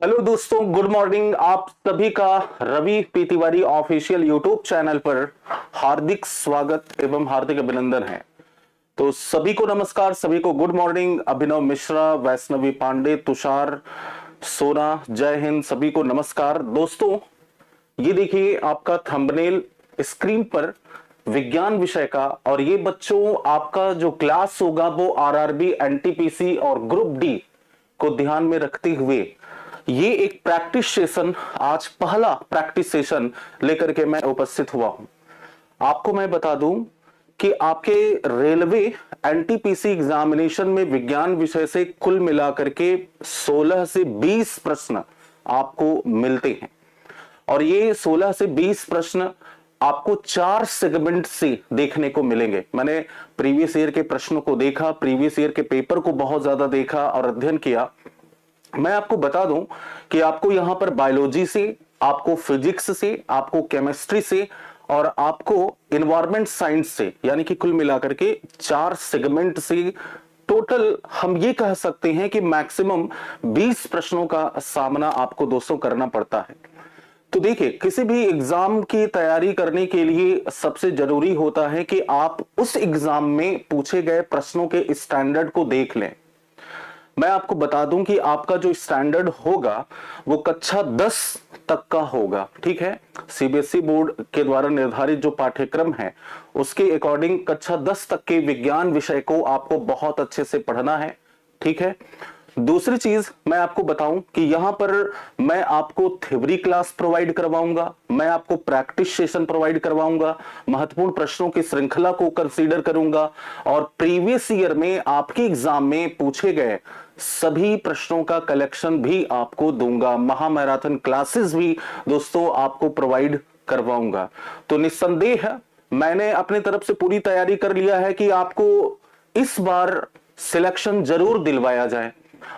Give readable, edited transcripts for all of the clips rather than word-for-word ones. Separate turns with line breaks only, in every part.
Hello दोस्तों, good morning. आप सभी का Ravi P Tiwari official YouTube channel पर हार्दिक स्वागत एवं हार्दिक अभिनंदन है। तो सभी को नमस्कार, सभी को गुड मॉर्निंग। अभिनव मिश्रा, वैष्णवी पांडे, तुषार, सोना, जय हिंद, सभी को नमस्कार। दोस्तों, ये देखिए आपका थंबनेल स्क्रीन पर विज्ञान विषय का, और ये बच्चों आपका जो क्लास होगा वो आरआरबी, एनटीपीसी और ग्रुप डी को ध्यान में रखते हुए ये एक प्रैक्टिस सेशन, आज पहला प्रैक्टिस सेशन लेकर के मैं उपस्थित हुआ हूं। आपको मैं बता दूं कि आपके रेलवे एनटीपीसी एग्जामिनेशन में विज्ञान विषय से कुल मिलाकर के 16 से 20 प्रश्न आपको मिलते हैं, और ये 16 से 20 प्रश्न आपको 4 सेगमेंट से देखने को मिलेंगे। मैंने प्रीवियस ईयर के प्रश्नों को देखा, प्रीवियस ईयर के पेपर को बहुत ज्यादा देखा और अध्ययन किया। मैं आपको बता दूं कि आपको यहां पर बायोलॉजी से, आपको फिजिक्स से, आपको केमिस्ट्री से और आपको एनवायरमेंट साइंस से, यानी कि कुल मिलाकर के 4 सेगमेंट से टोटल हम ये कह सकते हैं कि मैक्सिमम 20 प्रश्नों का सामना आपको दोस्तों करना पड़ता है। तो देखिए, किसी भी एग्जाम की तैयारी करने के लिए सबसे जरूरी होता है कि आप उस एग्जाम में पूछे गए प्रश्नों के स्टैंडर्ड को देख लें। मैं आपको बता दूं कि आपका जो स्टैंडर्ड होगा वो कक्षा 10 तक का होगा, ठीक है। सीबीएसई बोर्ड के द्वारा निर्धारित जो पाठ्यक्रम है उसके अकॉर्डिंग कक्षा 10 तक के विज्ञान विषय को आपको बहुत अच्छे से पढ़ना है, ठीक है। दूसरी चीज मैं आपको बताऊं कि यहां पर मैं आपको थ्योरी क्लास प्रोवाइड करवाऊंगा, मैं आपको प्रैक्टिस सेशन प्रोवाइड करवाऊंगा, महत्वपूर्ण प्रश्नों की श्रृंखला को कंसीडर करूंगा, और प्रीवियस ईयर में आपके एग्जाम में पूछे गए सभी प्रश्नों का कलेक्शन भी आपको दूंगा। महामैराथन क्लासेस भी दोस्तों आपको प्रोवाइड करवाऊंगा। तो निस्संदेह मैंने अपने तरफ से पूरी तैयारी कर लिया है कि आपको इस बार सिलेक्शन जरूर दिलवाया जाए,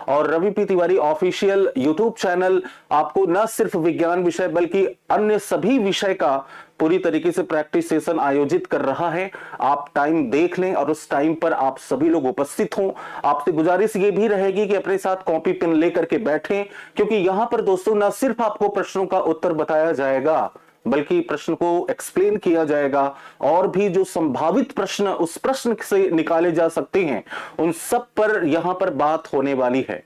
और Ravi P Tiwari official YouTube channel आपको न सिर्फ विज्ञान विषय बल्कि अन्य सभी विषय का पूरी तरीके से प्रैक्टिस सेशन आयोजित कर रहा है। आप टाइम देख लें और उस टाइम पर आप सभी लोग उपस्थित हों। आपसे गुजारिश ये भी रहेगी कि अपने साथ कॉपी पेन लेकर के बैठें, क्योंकि यहां पर दोस्तों न सिर्फ आपको प्रश्नों का उत्तर बताया जाएगा बल्कि प्रश्न को एक्सप्लेन किया जाएगा, और भी जो संभावित प्रश्न उस प्रश्न से निकाले जा सकते हैं उन सब पर यहां पर बात होने वाली है।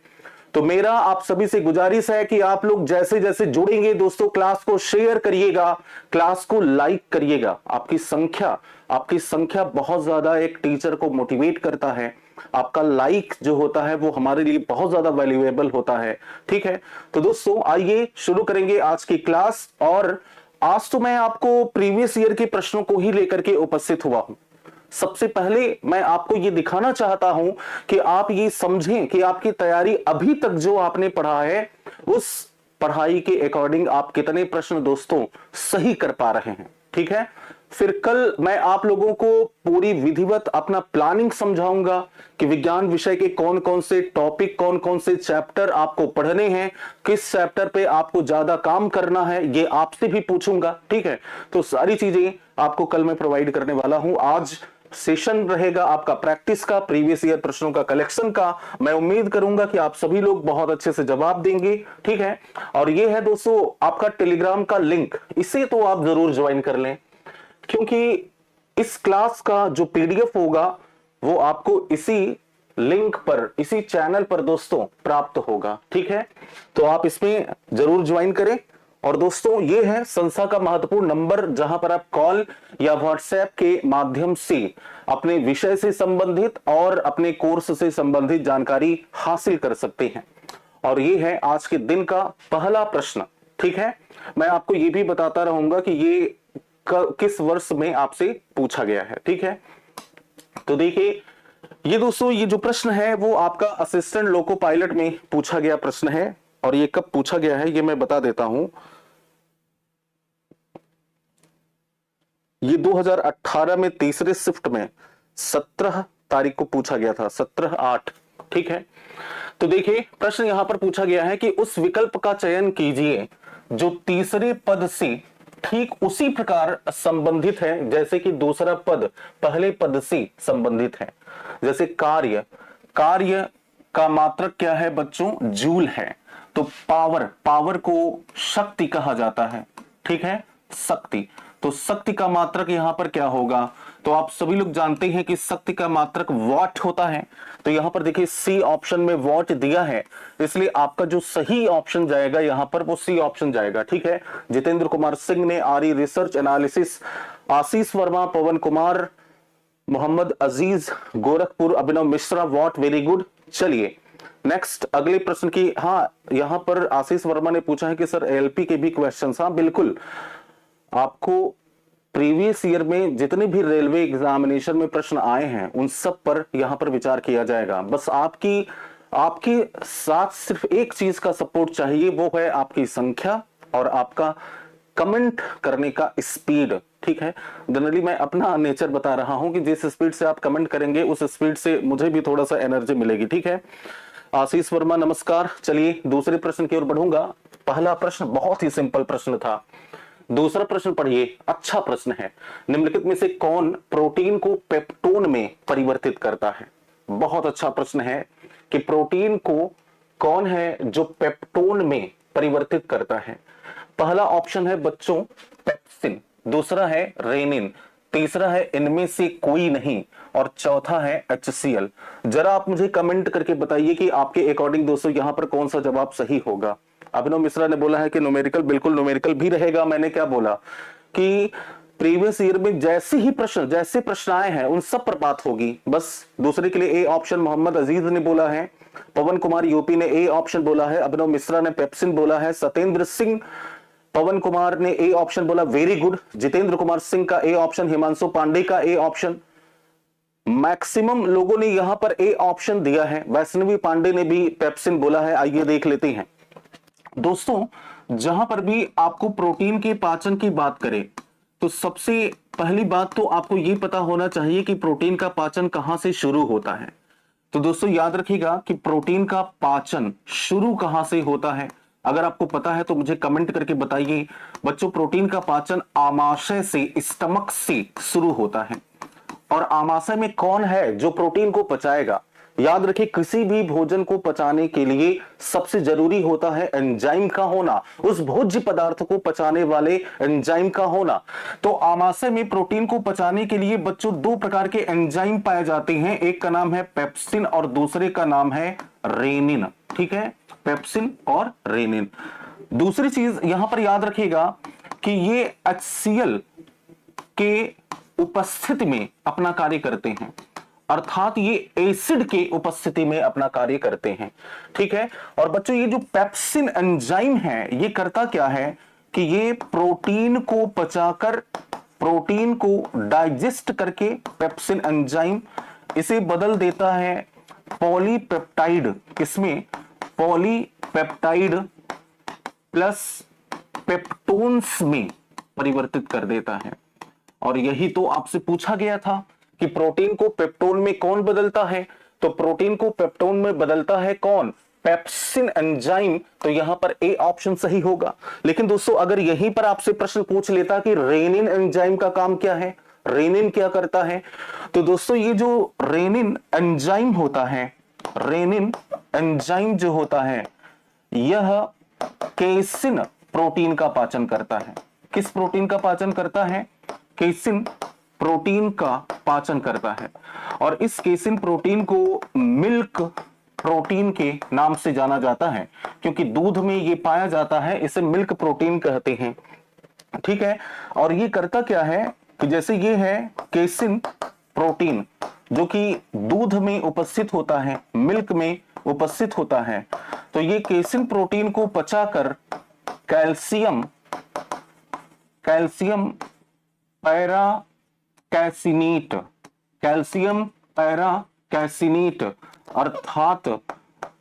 तो मेरा आप सभी से गुजारिश है कि आप लोग जैसे जैसे जुड़ेंगे दोस्तों, क्लास को शेयर करिएगा, क्लास को लाइक करिएगा। आपकी संख्या बहुत ज्यादा एक टीचर को मोटिवेट करता है। आपका लाइक जो होता है वो हमारे लिए बहुत ज्यादा वैल्यूएबल होता है, ठीक है। तो दोस्तों आइए शुरू करेंगे आज की क्लास। और आज तो मैं आपको प्रीवियस ईयर के प्रश्नों को ही लेकर के उपस्थित हुआ हूं। सबसे पहले मैं आपको यह दिखाना चाहता हूं कि आप ये समझें कि आपकी तैयारी अभी तक जो आपने पढ़ा है उस पढ़ाई के अकॉर्डिंग आप कितने प्रश्न दोस्तों सही कर पा रहे हैं, ठीक है। फिर कल मैं आप लोगों को पूरी विधिवत अपना प्लानिंग समझाऊंगा कि विज्ञान विषय के कौन कौन से टॉपिक, कौन कौन से चैप्टर आपको पढ़ने हैं, किस चैप्टर पे आपको ज्यादा काम करना है, ये आपसे भी पूछूंगा, ठीक है। तो सारी चीजें आपको कल मैं प्रोवाइड करने वाला हूं। आज सेशन रहेगा आपका प्रैक्टिस का, प्रीवियस ईयर प्रश्नों का कलेक्शन का। मैं उम्मीद करूंगा कि आप सभी लोग बहुत अच्छे से जवाब देंगे, ठीक है। और ये है दोस्तों आपका टेलीग्राम का लिंक, इसे तो आप जरूर ज्वाइन कर लें, क्योंकि इस क्लास का जो पीडीएफ होगा वो आपको इसी लिंक पर, इसी चैनल पर दोस्तों प्राप्त होगा, ठीक है। तो आप इसमें जरूर ज्वाइन करें। और दोस्तों ये है संस्था का महत्वपूर्ण नंबर, जहां पर आप कॉल या व्हाट्सएप के माध्यम से अपने विषय से संबंधित और अपने कोर्स से संबंधित जानकारी हासिल कर सकते हैं। और ये है आज के दिन का पहला प्रश्न, ठीक है। मैं आपको ये भी बताता रहूंगा कि ये किस वर्ष में आपसे पूछा गया है, ठीक है। तो देखिए ये दोस्तों, ये जो प्रश्न है वो आपका असिस्टेंट लोको पायलट में पूछा गया प्रश्न है, और ये कब पूछा गया है ये मैं बता देता हूं। ये 2018 में तीसरे शिफ्ट में 17 तारीख को पूछा गया था, 17/8, ठीक है। तो देखिए प्रश्न यहां पर पूछा गया है कि उस विकल्प का चयन कीजिए जो तीसरे पद से ठीक उसी प्रकार संबंधित है जैसे कि दूसरा पद पहले पद से संबंधित है। जैसे कार्य का मात्रक क्या है बच्चों? जूल है। तो पावर को शक्ति कहा जाता है, ठीक है, शक्ति। तो शक्ति का मात्रक यहां पर क्या होगा? तो आप सभी लोग जानते हैं कि शक्ति का मात्रक वॉट होता है। तो यहां पर देखिए सी ऑप्शन में वॉट दिया है, इसलिए आपका जो सही ऑप्शन जाएगा यहां पर वो सी ऑप्शन जाएगा, ठीक है। जितेंद्र कुमार सिंह ने RE research analysis, Ashish Verma, Pawan Kumar, Mohammad Aziz, Gorakhpur, Abhinav Mishra, what, very good. चलिए नेक्स्ट अगले प्रश्न की। हाँ, यहां पर आशीष वर्मा ने पूछा है कि सर एलपी के भी क्वेश्चंस। हाँ बिल्कुल, आपको प्रीवियस ईयर में जितने भी रेलवे एग्जामिनेशन में प्रश्न आए हैं उन सब पर यहां पर विचार किया जाएगा। बस आपके साथ सिर्फ एक चीज का सपोर्ट चाहिए, वो है आपकी संख्या और आपका कमेंट करने का स्पीड, ठीक है। जनरली मैं अपना नेचर बता रहा हूं कि जिस स्पीड से आप कमेंट करेंगे उस स्पीड से मुझे भी थोड़ा सा एनर्जी मिलेगी, ठीक है। आशीष वर्मा नमस्कार। चलिए दूसरे प्रश्न की ओर बढ़ूंगा। पहला प्रश्न बहुत ही सिंपल प्रश्न था। दूसरा प्रश्न पढ़िए, अच्छा प्रश्न है। निम्नलिखित में से कौन प्रोटीन को पेप्टोन में परिवर्तित करता है? बहुत अच्छा प्रश्न है कि प्रोटीन को कौन है जो पेप्टोन में परिवर्तित करता है। पहला ऑप्शन है बच्चों पेप्सिन, दूसरा है रेनिन, तीसरा है इनमें से कोई नहीं और चौथा है HCl। जरा आप मुझे कमेंट करके बताइए कि आपके अकॉर्डिंग दोस्तों यहां पर कौन सा जवाब सही होगा। अभिनव मिश्रा ने बोला है कि न्यूमेरिकल, बिल्कुल न्यूमेरिकल भी रहेगा। मैंने क्या बोला कि प्रीवियस ईयर में जैसे प्रश्न आए हैं उन सब पर बात होगी। बस दूसरे के लिए ए ऑप्शन मोहम्मद अजीज ने बोला है, पवन कुमार यूपी ने ए ऑप्शन बोला है, अभिनव मिश्रा ने पेप्सिन बोला है, सत्येंद्र सिंह पवन कुमार ने ए ऑप्शन बोला, वेरी गुड। जितेंद्र कुमार सिंह का ए ऑप्शन, हिमांशु पांडे का ए ऑप्शन, मैक्सिमम लोगों ने यहां पर ए ऑप्शन दिया है। वैष्णवी पांडे ने भी पेप्सिन बोला है। आइए देख लेते हैं दोस्तों। जहां पर भी आपको प्रोटीन के पाचन की बात करें तो सबसे पहली बात तो आपको यह पता होना चाहिए कि प्रोटीन का पाचन कहां से शुरू होता है। तो दोस्तों याद रखिएगा कि प्रोटीन का पाचन शुरू कहां से होता है। अगर आपको पता है तो मुझे कमेंट करके बताइए। बच्चों प्रोटीन का पाचन आमाशय से, स्टमक से शुरू होता है। और आमाशय में कौन है जो प्रोटीन को पचाएगा? याद रखिए किसी भी भोजन को पचाने के लिए सबसे जरूरी होता है एंजाइम का होना, उस भोज्य पदार्थ को पचाने वाले एंजाइम का होना। तो आमाशय में प्रोटीन को पचाने के लिए बच्चों दो प्रकार के एंजाइम पाए जाते हैं, एक का नाम है पेप्सिन और दूसरे का नाम है रेनिन, ठीक है, पेप्सिन और रेनिन। दूसरी चीज यहां पर याद रखिएगा कि ये HCl के उपस्थिति में अपना कार्य करते हैं, अर्थात ये एसिड के उपस्थिति में अपना कार्य करते हैं, ठीक है। और बच्चों ये जो पेप्सिन एंजाइम है ये करता क्या है कि ये प्रोटीन को पचाकर, प्रोटीन को डाइजेस्ट करके पेप्सिन एंजाइम इसे बदल देता है पॉलीपेप्टाइड, किसमें? पॉलीपेप्टाइड प्लस पेप्टोन्स में परिवर्तित कर देता है। और यही तो आपसे पूछा गया था कि प्रोटीन को पेप्टोन में कौन बदलता है। तो प्रोटीन को पेप्टोन में बदलता है कौन? Pepsin enzyme. तो यहां पर ए ऑप्शन सही होगा। लेकिन दोस्तों अगर यहीं पर आपसे प्रश्न पूछ लेता कि रेनिन एंजाइम का काम क्या है, रेनिन क्या करता है, तो दोस्तों ये जो रेनिन एंजाइम होता है, रेनिन एंजाइम जो होता है यह केसिन प्रोटीन का पाचन करता है। किस प्रोटीन का पाचन करता है? केसिन प्रोटीन का पाचन करता है। और इस केसिन प्रोटीन को मिल्क प्रोटीन के नाम से जाना जाता है, क्योंकि दूध में ये पाया जाता है, इसे मिल्क प्रोटीन कहते हैं, ठीक है। और ये करता क्या है कि जैसे ये है केसिन प्रोटीन जो कि दूध में उपस्थित होता है, मिल्क में उपस्थित होता है, तो ये केसिन प्रोटीन को पचाकर कैल्शियम पैरा कैसिनेट, कैल्शियम पैरा कैसिनेट अर्थात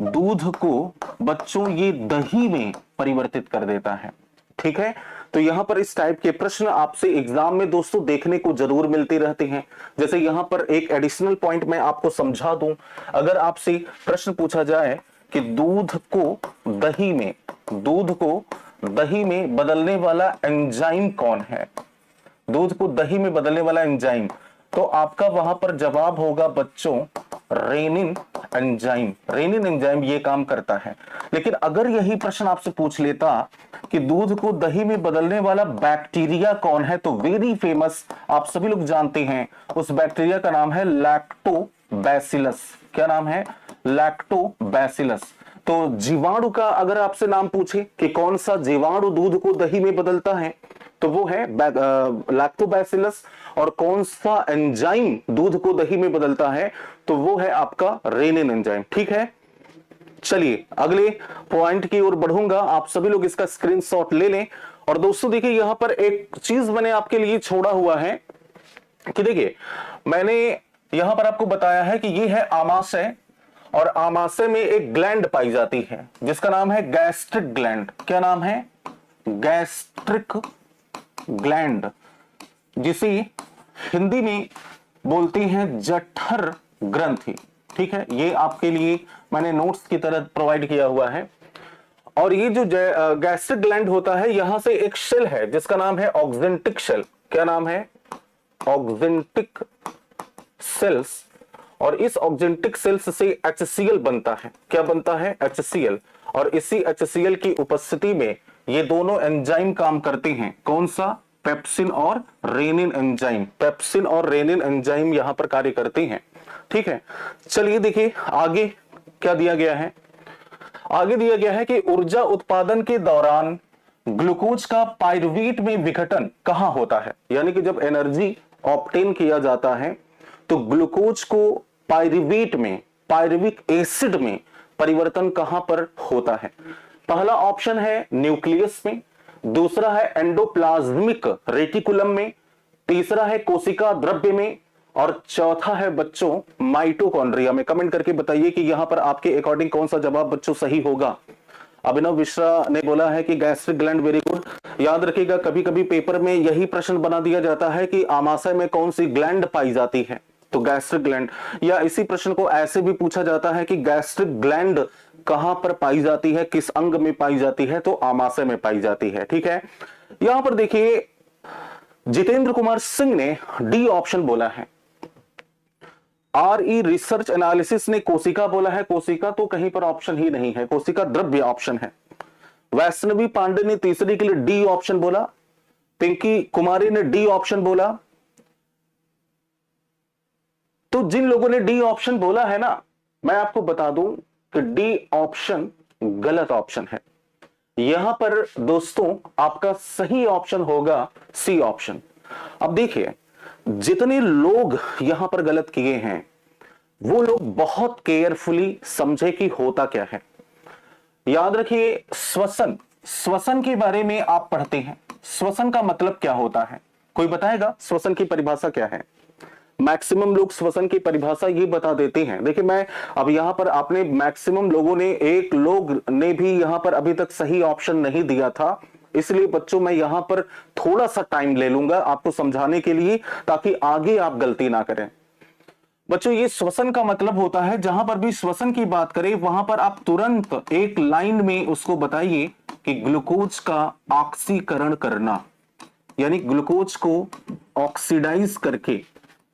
दूध को बच्चों ये दही में परिवर्तित कर देता है, ठीक है। तो यहां पर इस टाइप के प्रश्न आपसे एग्जाम में दोस्तों देखने को जरूर मिलते रहते हैं। जैसे यहां पर एक एडिशनल पॉइंट मैं आपको समझा दूं, अगर आपसे प्रश्न पूछा जाए कि दूध को दही में बदलने वाला एंजाइम कौन है, दूध को दही में बदलने वाला एंजाइम, तो आपका वहां पर जवाब होगा बच्चों रेनिन एंजाइम, रेनिन एंजाइम ये काम करता है। लेकिन अगर यही प्रश्न आपसे पूछ लेता कि दूध को दही में बदलने वाला बैक्टीरिया कौन है, तो वेरी फेमस, आप सभी लोग जानते हैं, उस बैक्टीरिया का नाम है लैक्टोबैसिलस। क्या नाम है? लैक्टोबैसिलस। तो जीवाणु का अगर आपसे नाम पूछे कि कौन सा जीवाणु दूध को दही में बदलता है, तो वो है लैक्टोबैसिलस। और कौन सा एंजाइम दूध को दही में बदलता है, तो वो है आपका रेनिन एंजाइम। ठीक है, चलिए अगले पॉइंट की ओर बढ़ूंगा, आप सभी लोग इसका स्क्रीनशॉट ले लें। और दोस्तों देखिए, यहां पर एक चीज मैंने आपके लिए छोड़ा हुआ है कि देखिए, मैंने यहां पर आपको बताया है कि ये है आमाशय, और आमाशय में एक ग्लैंड पाई जाती है जिसका नाम है गैस्ट्रिक ग्लैंड। क्या नाम है? गैस्ट्रिक ग्लैंड, जिसे हिंदी में बोलती हैं जठर ग्रंथि। ठीक है, ये आपके लिए मैंने नोट्स की तरह प्रोवाइड किया हुआ है। और ये जो गैस्ट्रिक ग्लैंड होता है, यहां से एक सेल है जिसका नाम है ऑक्जेंटिक सेल। क्या नाम है? Oxyntic cells. और इस ऑक्जेंटिक सेल्स से HCl बनता है। क्या बनता है? HCl। और इसी HCl की उपस्थिति में ये दोनों एंजाइम काम करते हैं। कौन सा? पेप्सिन और रेनिन एंजाइम। पेप्सिन और रेनिन एंजाइम यहां पर कार्य करते हैं। ठीक है, चलिए देखिए आगे क्या दिया गया है। आगे दिया गया है कि ऊर्जा उत्पादन के दौरान ग्लूकोज का पायरुवेट में विघटन कहां होता है। यानी कि जब एनर्जी ऑब्टेन किया जाता है तो ग्लूकोज को पायरुवेट में, पायरुविक एसिड में परिवर्तन कहां पर होता है? पहला ऑप्शन है न्यूक्लियस में, दूसरा है एंडोप्लाज्मिक रेटिकुलम में, तीसरा है कोशिका द्रव्य में, और चौथा है बच्चों माइटोकॉन्ड्रिया में। कमेंट करके बताइए कि यहां पर आपके अकॉर्डिंग कौन सा जवाब बच्चों सही होगा। अभिनव मिश्रा ने बोला है कि गैस्ट्रिक ग्लैंड, वेरी गुड। याद रखिएगा, कभी कभी पेपर में यही प्रश्न बना दिया जाता है कि आमाशय में कौन सी ग्लैंड पाई जाती है, तो गैस्ट्रिक ग्लैंड। या इसी प्रश्न को ऐसे भी पूछा जाता है कि गैस्ट्रिक ग्लैंड कहां पर पाई जाती है, किस अंग में पाई जाती है, तो आमाशय में पाई जाती है। ठीक है, यहां पर देखिए जितेंद्र कुमार सिंह ने डी ऑप्शन बोला है। RE रिसर्च एनालिसिस ने कोशिका बोला है। कोशिका तो कहीं पर ऑप्शन ही नहीं है, कोशिका द्रव्य ऑप्शन है। वैष्णवी पांडे ने तीसरी के लिए डी ऑप्शन बोला। पिंकी कुमारी ने डी ऑप्शन बोला। तो जिन लोगों ने डी ऑप्शन बोला है ना, मैं आपको बता दूं कि डी ऑप्शन गलत ऑप्शन है। यहां पर दोस्तों आपका सही ऑप्शन होगा सी ऑप्शन। अब देखिए, जितने लोग यहां पर गलत किए हैं वो लोग बहुत केयरफुली समझे कि होता क्या है। याद रखिए, श्वसन, श्वसन के बारे में आप पढ़ते हैं। श्वसन का मतलब क्या होता है? कोई बताएगा श्वसन की परिभाषा क्या है? मैक्सिमम लोग श्वसन की परिभाषा ये बता देते हैं। देखिए, मैं अब यहां पर आपने मैक्सिमम लोगों ने, एक लोग ने भी यहां पर अभी तक सही ऑप्शन नहीं दिया था, इसलिए बच्चों मैं यहां पर थोड़ा सा टाइम ले लूंगा आपको समझाने के लिए, ताकि आगे आप गलती ना करें। बच्चों, ये श्वसन का मतलब होता है, जहां पर भी श्वसन की बात करें वहां पर आप तुरंत एक लाइन में उसको बताइए कि ग्लूकोज का ऑक्सीकरण करना, यानी ग्लूकोज को ऑक्सीडाइज करके,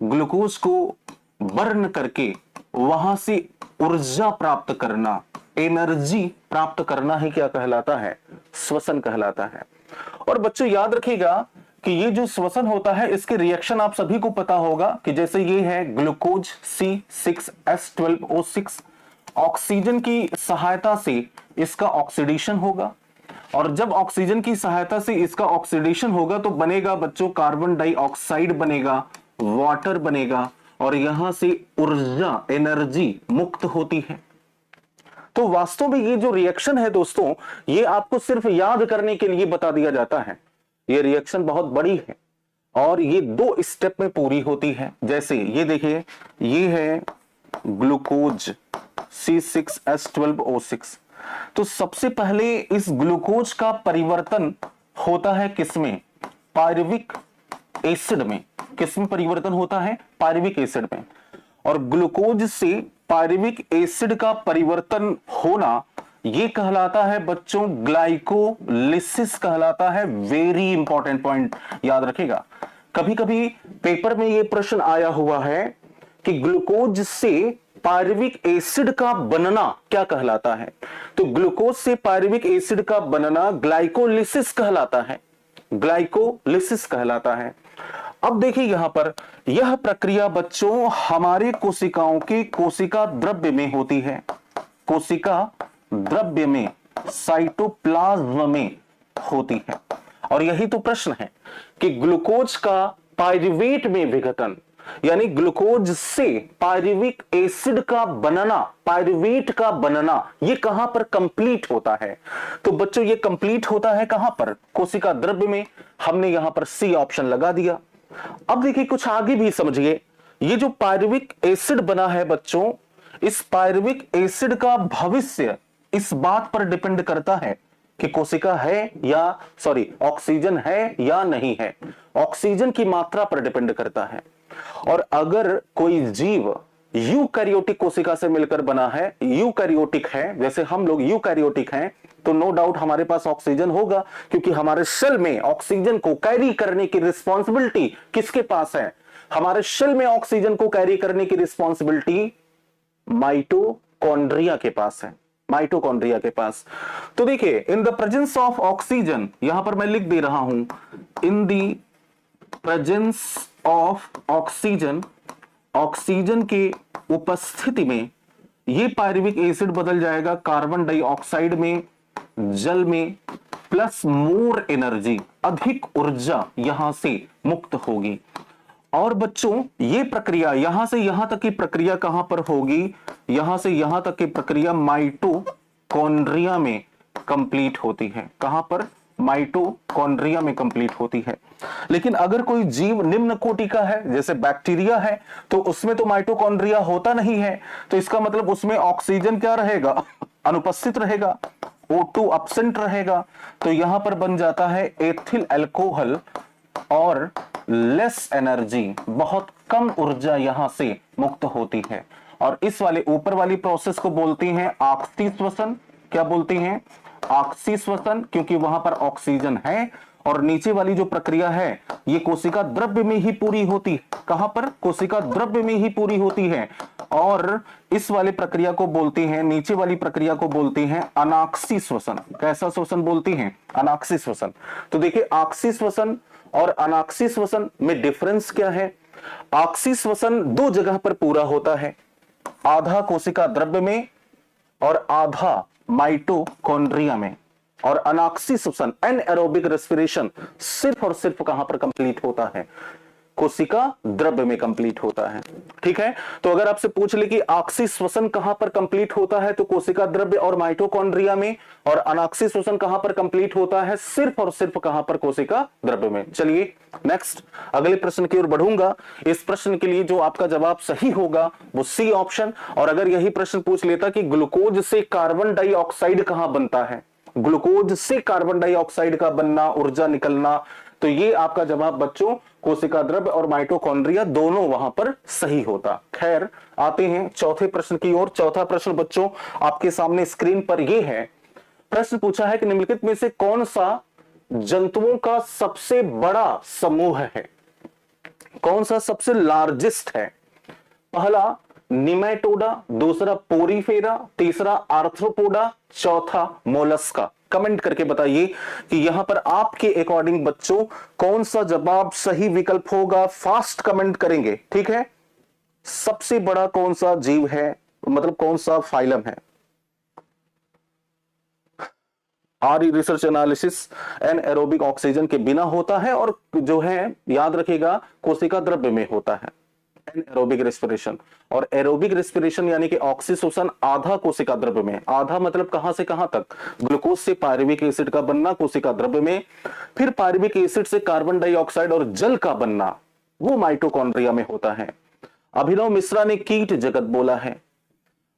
ग्लूकोज को बर्न करके वहां से ऊर्जा प्राप्त करना, एनर्जी प्राप्त करना ही क्या कहलाता है? श्वसन कहलाता है। और बच्चों याद रखिएगा कि ये जो श्वसन होता है इसके रिएक्शन आप सभी को पता होगा कि जैसे ये है ग्लूकोज C6H12O6, ऑक्सीजन की सहायता से इसका ऑक्सीडेशन होगा, और जब ऑक्सीजन की सहायता से इसका ऑक्सीडेशन होगा तो बनेगा बच्चों कार्बन डाइऑक्साइड बनेगा, वाटर बनेगा, और यहां से ऊर्जा, एनर्जी मुक्त होती है। तो वास्तव में ये जो रिएक्शन है दोस्तों, ये आपको सिर्फ याद करने के लिए बता दिया जाता है। ये रिएक्शन बहुत बड़ी है और ये 2 स्टेप में पूरी होती है। जैसे ये देखिए, ये है ग्लूकोज C6H12O6। तो सबसे पहले इस ग्लूकोज का परिवर्तन होता है किसमें? पायरुविक एसिड में। किसमें परिवर्तन होता है? पायरुविक एसिड में। और ग्लूकोज से पायरुविक एसिड का परिवर्तन होना ये कहलाता है बच्चों ग्लाइकोलिसिस कहलाता है। वेरी इंपॉर्टेंट पॉइंट याद रखेगा। कभी कभी पेपर में ये प्रश्न आया हुआ है कि ग्लूकोज से पायरुविक एसिड का बनना क्या कहलाता है? तो ग्लूकोज से पायरुविक एसिड का बनना ग्लाइकोलिसिस कहलाता है, ग्लाइकोलिसिस कहलाता है। अब देखिए यहां पर यह प्रक्रिया बच्चों हमारे कोशिकाओं के कोशिका द्रव्य में होती है, कोशिका द्रव्य में, साइटोप्लाज्म में होती है। और यही तो प्रश्न है कि ग्लूकोज का पायरुवेट में विघटन, यानी ग्लूकोज से पायरुविक एसिड का बनना, पायरुवेट का बनना, ये कहां पर कंप्लीट होता है? तो बच्चों ये कंप्लीट होता है कहां पर? कोशिका द्रव्य में। हमने यहां पर सी ऑप्शन लगा दिया। अब देखिए कुछ आगे भी समझिए, ये जो पायरुविक एसिड बना है बच्चों, इस पायरुविक एसिड का भविष्य इस बात पर डिपेंड करता है कि कोशिका है या ऑक्सीजन है या नहीं है, ऑक्सीजन की मात्रा पर डिपेंड करता है। और अगर कोई जीव यूकैरियोटिक कोशिका से मिलकर बना है, यूकैरियोटिक है, जैसे हम लोग यूकैरियोटिक हैं, तो नो डाउट हमारे पास ऑक्सीजन होगा, क्योंकि हमारे सेल में ऑक्सीजन को कैरी करने की रिस्पॉन्सिबिलिटी किसके पास है? हमारे सेल में ऑक्सीजन को कैरी करने की रिस्पॉन्सिबिलिटी माइटोकॉन्ड्रिया के पास है, माइटोकॉन्ड्रिया के पास। तो देखिए in the presence of oxygen, यहां पर मैं लिख दे रहा हूं, in the presence of oxygen, oxygen के उपस्थिति में ये पायरुविक एसिड बदल जाएगा कार्बन डाइऑक्साइड में, जल में, प्लस मोर एनर्जी, अधिक ऊर्जा यहां से मुक्त होगी। और बच्चों ये प्रक्रिया यहां से यहां तक की प्रक्रिया कहां पर होगी? यहां से यहां तक की प्रक्रिया माइटोकॉन्ड्रिया में कंप्लीट होती है। कहां पर? माइटोकॉन्ड्रिया में कंप्लीट होती है। लेकिन अगर कोई जीव निम्न कोटि का है, जैसे बैक्टीरिया है, तो उसमें तो माइटोकॉन्ड्रिया होता नहीं है, तो इसका मतलब उसमें ऑक्सीजन क्या रहेगा? अनुपस्थित रहेगा, O2 एब्सेंट रहेगा। तो यहां पर बन जाता है एथिल अल्कोहल और लेस एनर्जी, बहुत कम ऊर्जा यहां से मुक्त होती है। और इस वाले ऊपर वाली प्रोसेस को बोलती हैं ऑक्सीश्वसन। क्या बोलती हैं? ऑक्सीश्वसन, क्योंकि वहां पर ऑक्सीजन है। और नीचे वाली जो प्रक्रिया है ये कोशिका द्रव्य में ही पूरी होती है। कहां पर? कोशिका द्रव्य में ही पूरी होती है। और इस वाले प्रक्रिया को बोलती हैं, नीचे वाली प्रक्रिया को बोलती हैं अनाक्सी श्वसन। कैसा श्वसन बोलती हैं? अनाक्सी श्वसन। तो देखिए ऑक्सी श्वसन और अनाक्सी श्वसन में डिफरेंस क्या है? ऑक्सी श्वसन दो जगह पर पूरा होता है, आधा कोशिका द्रव्य में और आधा माइटोकॉन्ड्रिया में। और अनाक्सी श्वसन, एनएरोबिक रेस्पिरेशन, सिर्फ और सिर्फ कहां पर कंप्लीट होता है? कोशिका द्रव्य में कंप्लीट होता है। ठीक है, तो अगर आपसे पूछ ले कि ऑक्सी श्वसन कहां पर कंप्लीट होता है, तो कोशिका द्रव्य और माइटोकॉन्ड्रिया में। और अनाक्सी श्वसन कहां पर कंप्लीट होता है? सिर्फ और सिर्फ कहां पर? कोशिका द्रव्य में। चलिए नेक्स्ट अगले प्रश्न की ओर बढ़ूंगा। इस प्रश्न के लिए जो आपका जवाब सही होगा वो सी ऑप्शन। और अगर यही प्रश्न पूछ लेता कि ग्लूकोज से कार्बन डाइऑक्साइड कहां बनता है, ग्लूकोज से कार्बन डाइऑक्साइड का बनना, ऊर्जा निकलना, तो ये आपका जवाब बच्चों कोशिका द्रव्य और माइटोकॉन्ड्रिया दोनों वहां पर सही होता। खैर आते हैं चौथे प्रश्न की ओर। चौथा प्रश्न बच्चों आपके सामने स्क्रीन पर ये है। प्रश्न पूछा है कि निम्नलिखित में से कौन सा जंतुओं का सबसे बड़ा समूह है? कौन सा सबसे लार्जेस्ट है? पहला निमेटोडा, दूसरा पोरीफेरा, तीसरा आर्थ्रोपोडा, चौथा मोलस्का। कमेंट करके बताइए कि यहां पर आपके अकॉर्डिंग बच्चों कौन सा जवाब सही विकल्प होगा। फास्ट कमेंट करेंगे, ठीक है। सबसे बड़ा कौन सा जीव है, मतलब कौन सा फाइलम है? आर रिसर्च एनालिसिस एनाएरोबिक ऑक्सीजन के बिना होता है और जो है याद रखिएगा कोशिका द्रव्य में होता है एनाएरोबिक रेस्पिरेशन। और एरोबिक रेस्पिरेशन यानी कि ऑक्सीश्वसन आधा कोशिका द्रव्य में, आधा मतलब कहां से कहां तक? ग्लूकोज से पायरुविक एसिड का बनना कोशिका द्रव्य में, फिर पायरुविक एसिड से कार्बन डाइऑक्साइड और जल का बनना वो माइटोकॉन्ड्रिया में होता है। अभिनव मिश्रा ने कीट जगत बोला है।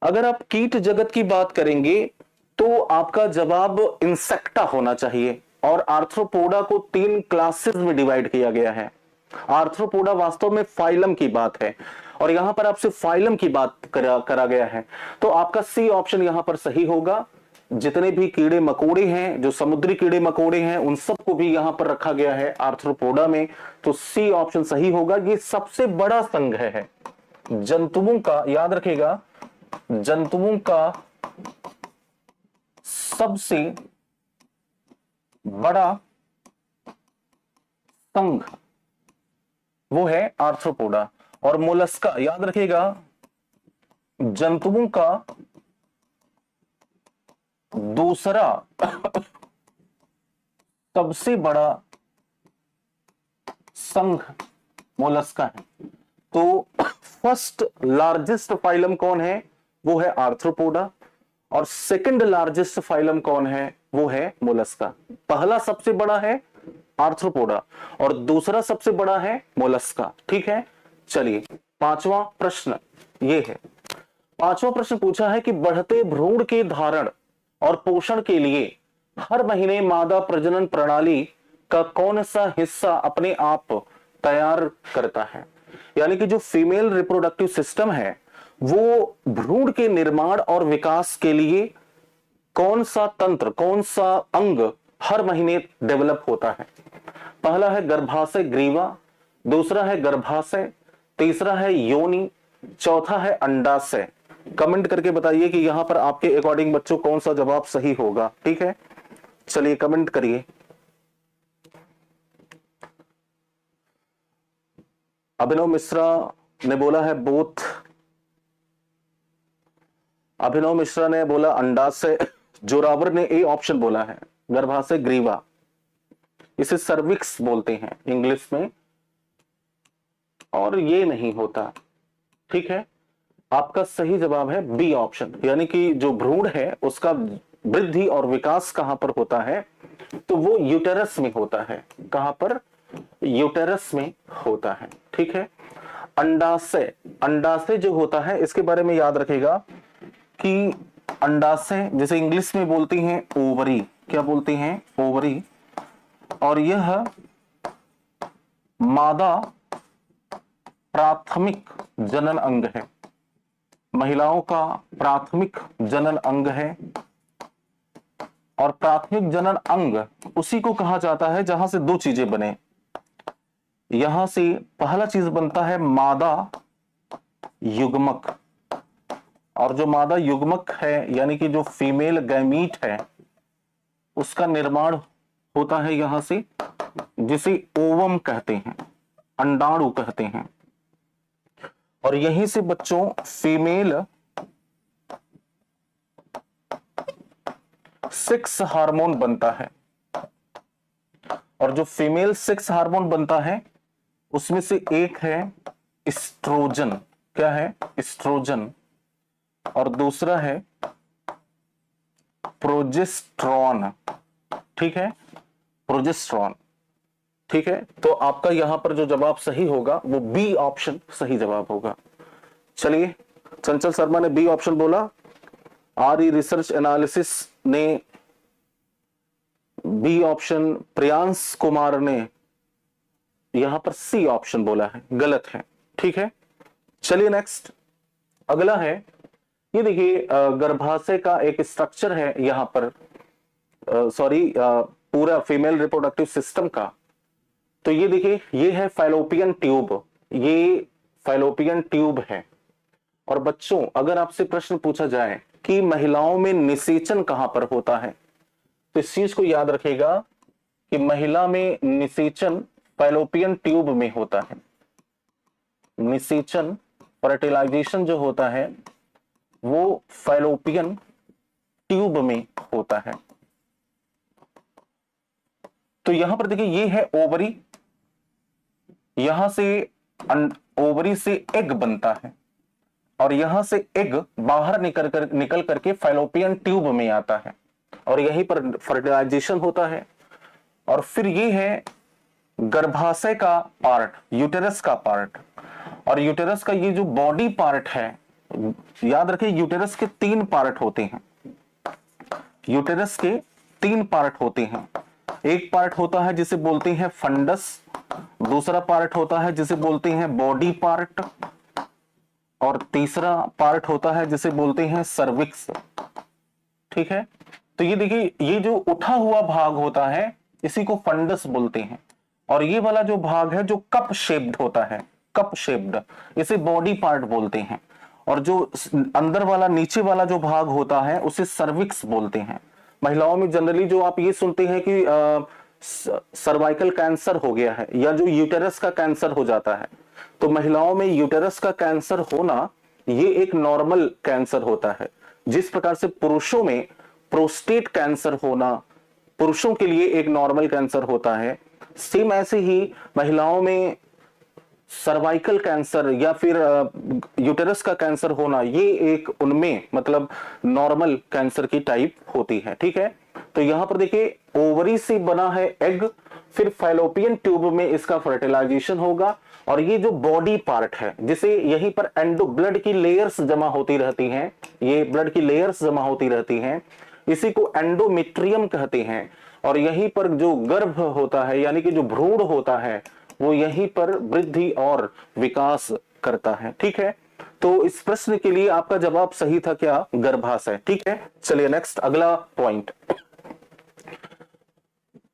अगर आप कीट जगत की बात करेंगे तो आपका जवाब इंसेक्टा होना चाहिए। और आर्थ्रोपोडा को 3 क्लासेस में डिवाइड किया गया है। आर्थ्रोपोडा वास्तव में फाइलम की बात है और यहां पर आपसे फाइलम की बात करा गया है, तो आपका सी ऑप्शन यहां पर सही होगा। जितने भी कीड़े मकोड़े हैं, जो समुद्री कीड़े मकोड़े हैं, उन सबको भी यहां पर रखा गया है आर्थ्रोपोडा में, तो सी ऑप्शन सही होगा। ये सबसे बड़ा संघ है जंतुओं का, याद रखिएगा जंतुओं का सबसे बड़ा संघ वो है आर्थ्रोपोडा। और मोलस्का, याद रखिएगा, जंतुओं का दूसरा सबसे बड़ा संघ मोलस्का है। तो फर्स्ट लार्जेस्ट फाइलम कौन है? वो है आर्थ्रोपोडा। और सेकंड लार्जेस्ट फाइलम कौन है? वो है मोलस्का। पहला सबसे बड़ा है आर्थ्रोपोडा और दूसरा सबसे बड़ा है मोलस्का। ठीक है, चलिए पांचवा प्रश्न ये है। पांचवा प्रश्न पूछा है कि बढ़ते भ्रूण के धारण और पोषण के लिए हर महीने मादा प्रजनन प्रणाली का कौन सा हिस्सा अपने आप तैयार करता है? यानी कि जो फीमेल रिप्रोडक्टिव सिस्टम है वो भ्रूण के निर्माण और विकास के लिए कौन सा तंत्र, कौन सा अंग हर महीने डेवलप होता है? पहला है गर्भाशय ग्रीवा, दूसरा है गर्भाशय, तीसरा है योनि, चौथा है अंडाशय। कमेंट करके बताइए कि यहां पर आपके अकॉर्डिंग बच्चों कौन सा जवाब सही होगा। ठीक है, चलिए कमेंट करिए। अभिनव मिश्रा ने बोला है बोथ। अभिनव मिश्रा ने बोला अंडाशय। जोरावर ने ए ऑप्शन बोला है, गर्भाशय ग्रीवा। इसे सर्विक्स बोलते हैं इंग्लिश में, और ये नहीं होता। ठीक है, आपका सही जवाब है बी ऑप्शन, यानी कि जो भ्रूण है उसका वृद्धि और विकास कहां पर होता है? तो वो यूटेरस में होता है। कहां पर? यूटेरस में होता है। ठीक है, अंडाशय, अंडाशय जो होता है इसके बारे में याद रखेगा कि अंडाशय जैसे इंग्लिश में बोलती हैं ओवरी। क्या बोलती हैं? ओवरी। और यह मादा प्राथमिक जनन अंग है, महिलाओं का प्राथमिक जनन अंग है। और प्राथमिक जनन अंग उसी को कहा जाता है जहां से दो चीजें बने। यहां से पहला चीज बनता है मादा युग्मक, और जो मादा युग्मक है यानी कि जो फीमेल गैमीट है उसका निर्माण होता है यहां से, जिसे ओवम कहते हैं, अंडाणु कहते हैं। और यहीं से बच्चों फीमेल सेक्स हार्मोन बनता है। और जो फीमेल सेक्स हार्मोन बनता है उसमें से एक है एस्ट्रोजन। क्या है? एस्ट्रोजन। और दूसरा है प्रोजेस्टेरॉन। ठीक है, प्रोजेस्टेरॉन। ठीक है, तो आपका यहां पर जो जवाब सही होगा वो बी ऑप्शन सही जवाब होगा। चलिए, चंचल शर्मा ने बी ऑप्शन बोला, आरई रिसर्च एनालिसिस ने बी ऑप्शन, प्रियांश कुमार ने यहां पर सी ऑप्शन बोला है, गलत है। ठीक है, चलिए नेक्स्ट अगला है। ये देखिए गर्भाशय का एक स्ट्रक्चर है यहां पर, सॉरी पूरा फीमेल रिप्रोडक्टिव सिस्टम का। तो ये देखिए ये है फैलोपियन ट्यूब, ये फैलोपियन ट्यूब है। और बच्चों अगर आपसे प्रश्न पूछा जाए कि महिलाओं में निषेचन कहां पर होता है तो इस चीज को याद रखेगा कि महिला में निषेचन फैलोपियन ट्यूब में होता है। निषेचन, फर्टिलाइजेशन जो होता है वो फैलोपियन ट्यूब में होता है। तो यहां पर देखिए ये है ओवरी, यहां से ओवरी से एग बनता है और यहां से एग बाहर निकल करके फैलोपियन ट्यूब में आता है और यहीं पर फर्टिलाइजेशन होता है। और फिर ये है गर्भाशय का पार्ट, यूटेरस का पार्ट। और यूटेरस का ये जो बॉडी पार्ट है, याद रखिए यूटेरस के 3 पार्ट होते हैं। यूटेरस के 3 पार्ट होते हैं। एक पार्ट होता है जिसे बोलते हैं फंडस, दूसरा पार्ट होता है जिसे बोलते हैं बॉडी पार्ट, और तीसरा पार्ट होता है जिसे बोलते हैं सर्विक्स। ठीक है, तो ये देखिए ये जो उठा हुआ भाग होता है इसी को फंडस बोलते हैं, और ये वाला जो भाग है जो कप शेप्ड होता है, कप शेप्ड, इसे बॉडी पार्ट बोलते हैं। और जो अंदर वाला नीचे वाला जो भाग होता है उसे सर्विक्स बोलते हैं। महिलाओं में जनरली जो आप ये सुनते हैं कि सर्वाइकल कैंसर हो गया है या जो यूटेरस का कैंसर हो जाता है, तो महिलाओं में यूटेरस का कैंसर होना ये एक नॉर्मल कैंसर होता है। जिस प्रकार से पुरुषों में प्रोस्टेट कैंसर होना पुरुषों के लिए एक नॉर्मल कैंसर होता है, सेम ऐसे ही महिलाओं में सर्वाइकल कैंसर या फिर यूटेरस का कैंसर होना ये एक उनमें मतलब नॉर्मल कैंसर की टाइप होती है। ठीक है, तो यहां पर देखिए ओवरी से बना है एग, फिर फैलोपियन ट्यूब में इसका फर्टिलाइजेशन होगा और ये जो बॉडी पार्ट है जिसे यहीं पर एंडो ब्लड की लेयर्स जमा होती रहती हैं, ये ब्लड की लेयर्स जमा होती रहती हैं, इसी को एंडोमेट्रियम कहते हैं। और यहीं पर जो गर्भ होता है यानी कि जो भ्रूण होता है वो यहीं पर वृद्धि और विकास करता है। ठीक है, तो इस प्रश्न के लिए आपका जवाब सही था क्या? गर्भाशय। ठीक है, चलिए नेक्स्ट अगला पॉइंट।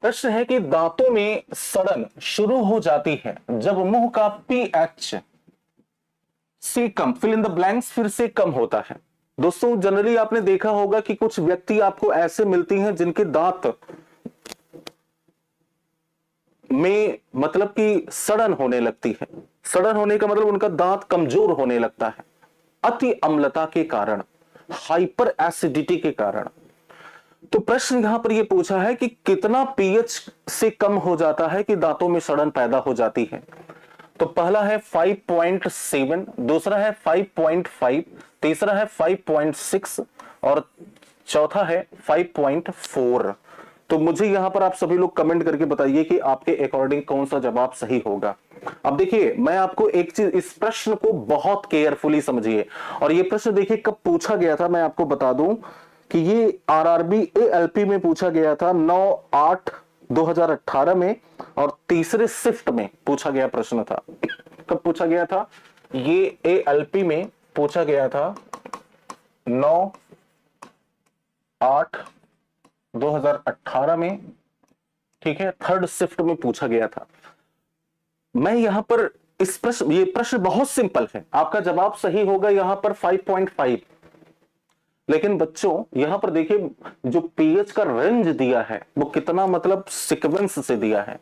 प्रश्न है कि दांतों में सड़न शुरू हो जाती है जब मुंह का पीएच से कम, फिल इन द ब्लैंक्स, फिर से कम होता है। दोस्तों जनरली आपने देखा होगा कि कुछ व्यक्ति आपको ऐसे मिलती हैं जिनके दांत में मतलब कि सड़न होने लगती है। सड़न होने का मतलब उनका दांत कमजोर होने लगता है अति अम्लता के कारण, हाइपर एसिडिटी के कारण। तो प्रश्न यहां पर यह पूछा है कि कितना पीएच से कम हो जाता है कि दांतों में सड़न पैदा हो जाती है। तो पहला है 5.7, दूसरा है 5.5, तीसरा है 5.6 और चौथा है 5.4। तो मुझे यहां पर आप सभी लोग कमेंट करके बताइए कि आपके अकॉर्डिंग कौन सा जवाब सही होगा। अब देखिए मैं आपको एक चीज, इस प्रश्न को बहुत केयरफुली समझिए। और ये प्रश्न देखिए कब पूछा गया था, मैं आपको बता दूं कि ये आरआरबी एएलपी में पूछा गया था 9/8/2018 में और तीसरे शिफ्ट में पूछा गया प्रश्न था। कब पूछा गया था? ये एएलपी में पूछा गया था 9/8/2018 में। ठीक है, थर्ड शिफ्ट में पूछा गया था। मैं यहां पर इस प्रश्न, ये प्रश्न बहुत सिंपल है, आपका जवाब सही होगा यहां पर 5.5। लेकिन बच्चों यहां पर देखिए जो पीएच का रेंज दिया है वो कितना मतलब सीक्वेंस से दिया है।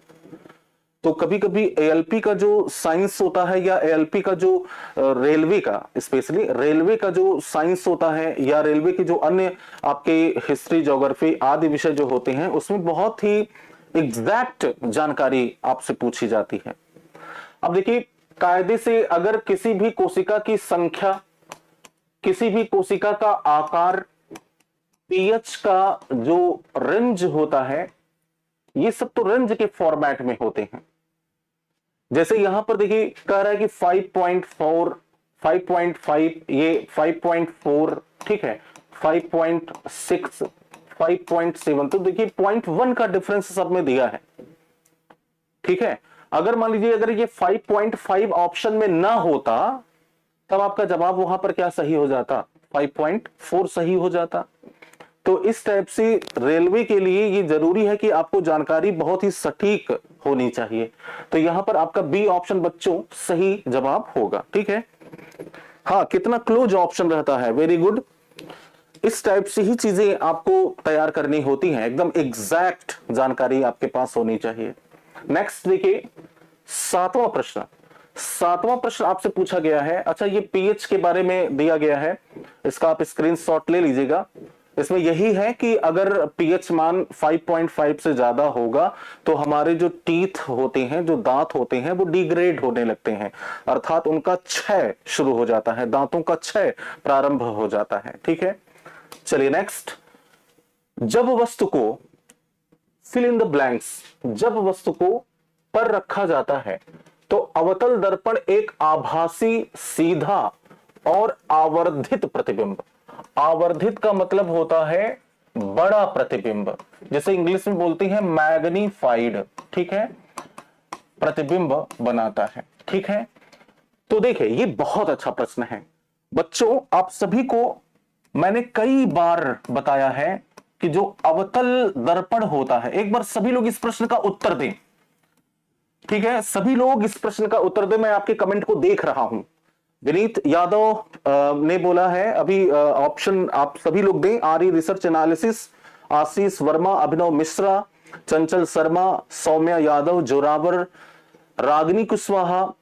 तो कभी कभी एएलपी का जो साइंस होता है या एएलपी का जो रेलवे का, स्पेशली रेलवे का जो साइंस होता है या रेलवे की जो अन्य आपके हिस्ट्री, ज्योग्राफी आदि विषय जो होते हैं उसमें बहुत ही एग्जैक्ट जानकारी आपसे पूछी जाती है। अब देखिए कायदे से अगर किसी भी कोशिका की संख्या, किसी भी कोशिका का आकार, पीएच का जो रेंज होता है, ये सब तो रेंज के फॉर्मेट में होते हैं। जैसे यहां पर देखिए कह रहा है कि 5.4, 5.5, ये 5.4, ठीक है, 5.6, 5.7, तो देखिए 0.1 का डिफरेंस सब में दिया है। ठीक है, अगर मान लीजिए अगर ये 5.5 ऑप्शन में ना होता तब आपका जवाब वहां पर क्या सही हो जाता? 5.4 सही हो जाता। तो इस टाइप से रेलवे के लिए ये जरूरी है कि आपको जानकारी बहुत ही सटीक होनी चाहिए। तो यहां पर आपका बी ऑप्शन बच्चों सही जवाब होगा। ठीक है, हाँ कितना क्लोज ऑप्शन रहता है, वेरी गुड। इस टाइप से ही चीजें आपको तैयार करनी होती हैं, एकदम एग्जैक्ट जानकारी आपके पास होनी चाहिए। नेक्स्ट देखिए सातवां प्रश्न। सातवां प्रश्न आपसे पूछा गया है, अच्छा ये पीएच के बारे में दिया गया है, इसका आप स्क्रीनशॉट ले लीजिएगा। इसमें यही है कि अगर पीएच मान 5.5 से ज्यादा होगा तो हमारे जो टीथ होते हैं, जो दांत होते हैं, वो डिग्रेड होने लगते हैं, अर्थात उनका क्षय शुरू हो जाता है, दांतों का क्षय प्रारंभ हो जाता है। ठीक है, चलिए नेक्स्ट। जब वस्तु को, फिल इन द ब्लैंक्स, जब वस्तु को पर रखा जाता है तो अवतल दर्पण एक आभासी, सीधा और आवर्धित प्रतिबिंब, आवर्धित का मतलब होता है बड़ा प्रतिबिंब, जैसे इंग्लिश में बोलते हैं मैग्नीफाइड, ठीक है, प्रतिबिंब बनाता है। ठीक है, तो देखिए ये बहुत अच्छा प्रश्न है बच्चों। आप सभी को मैंने कई बार बताया है कि जो अवतल दर्पण होता है, एक बार सभी लोग इस प्रश्न का उत्तर दें। ठीक है, सभी लोग इस प्रश्न का उत्तर दें, मैं आपके कमेंट को देख रहा हूं। विनीत यादव ने बोला है, अभी ऑप्शन आप सभी लोग दें। आर्य रिसर्च एनालिसिस, आशीष वर्मा, अभिनव मिश्रा, चंचल शर्मा, सौम्या यादव, जोरावर, रागिनी कुशवाहा,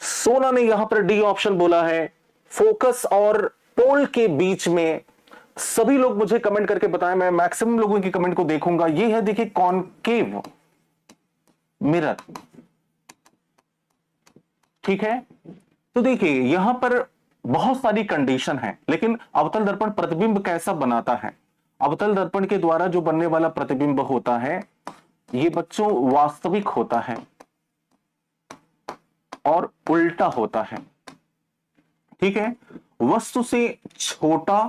सोना ने यहां पर डी ऑप्शन बोला है। फोकस और पोल के बीच में सभी लोग मुझे कमेंट करके बताएं, मैं मैक्सिमम लोगों की कमेंट को देखूंगा। ये है देखिए कॉनकेव मिरर, ठीक है। तो देखिए यहां पर बहुत सारी कंडीशन है, लेकिन अवतल दर्पण प्रतिबिंब कैसा बनाता है? अवतल दर्पण के द्वारा जो बनने वाला प्रतिबिंब होता है ये बच्चों वास्तविक होता है और उल्टा होता है, ठीक है। वस्तु से छोटा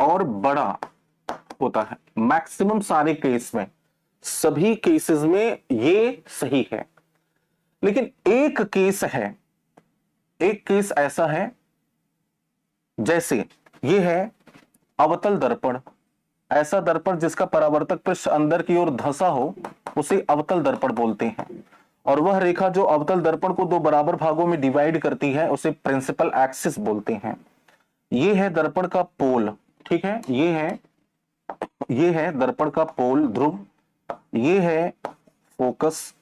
और बड़ा होता है मैक्सिमम सारे केस में, सभी केसेस में ये सही है। लेकिन एक केस है, एक केस ऐसा है, जैसे ये है अवतल दर्पण, ऐसा दर्पण जिसका परावर्तक पृष्ठ अंदर की ओर धंसा हो उसे अवतल दर्पण बोलते हैं। और वह रेखा जो अवतल दर्पण को दो बराबर भागों में डिवाइड करती है उसे प्रिंसिपल एक्सिस बोलते हैं। ये है दर्पण का पोल, ठीक है। ये है दर्पण का पोल ध्रुव, ये है फोकस,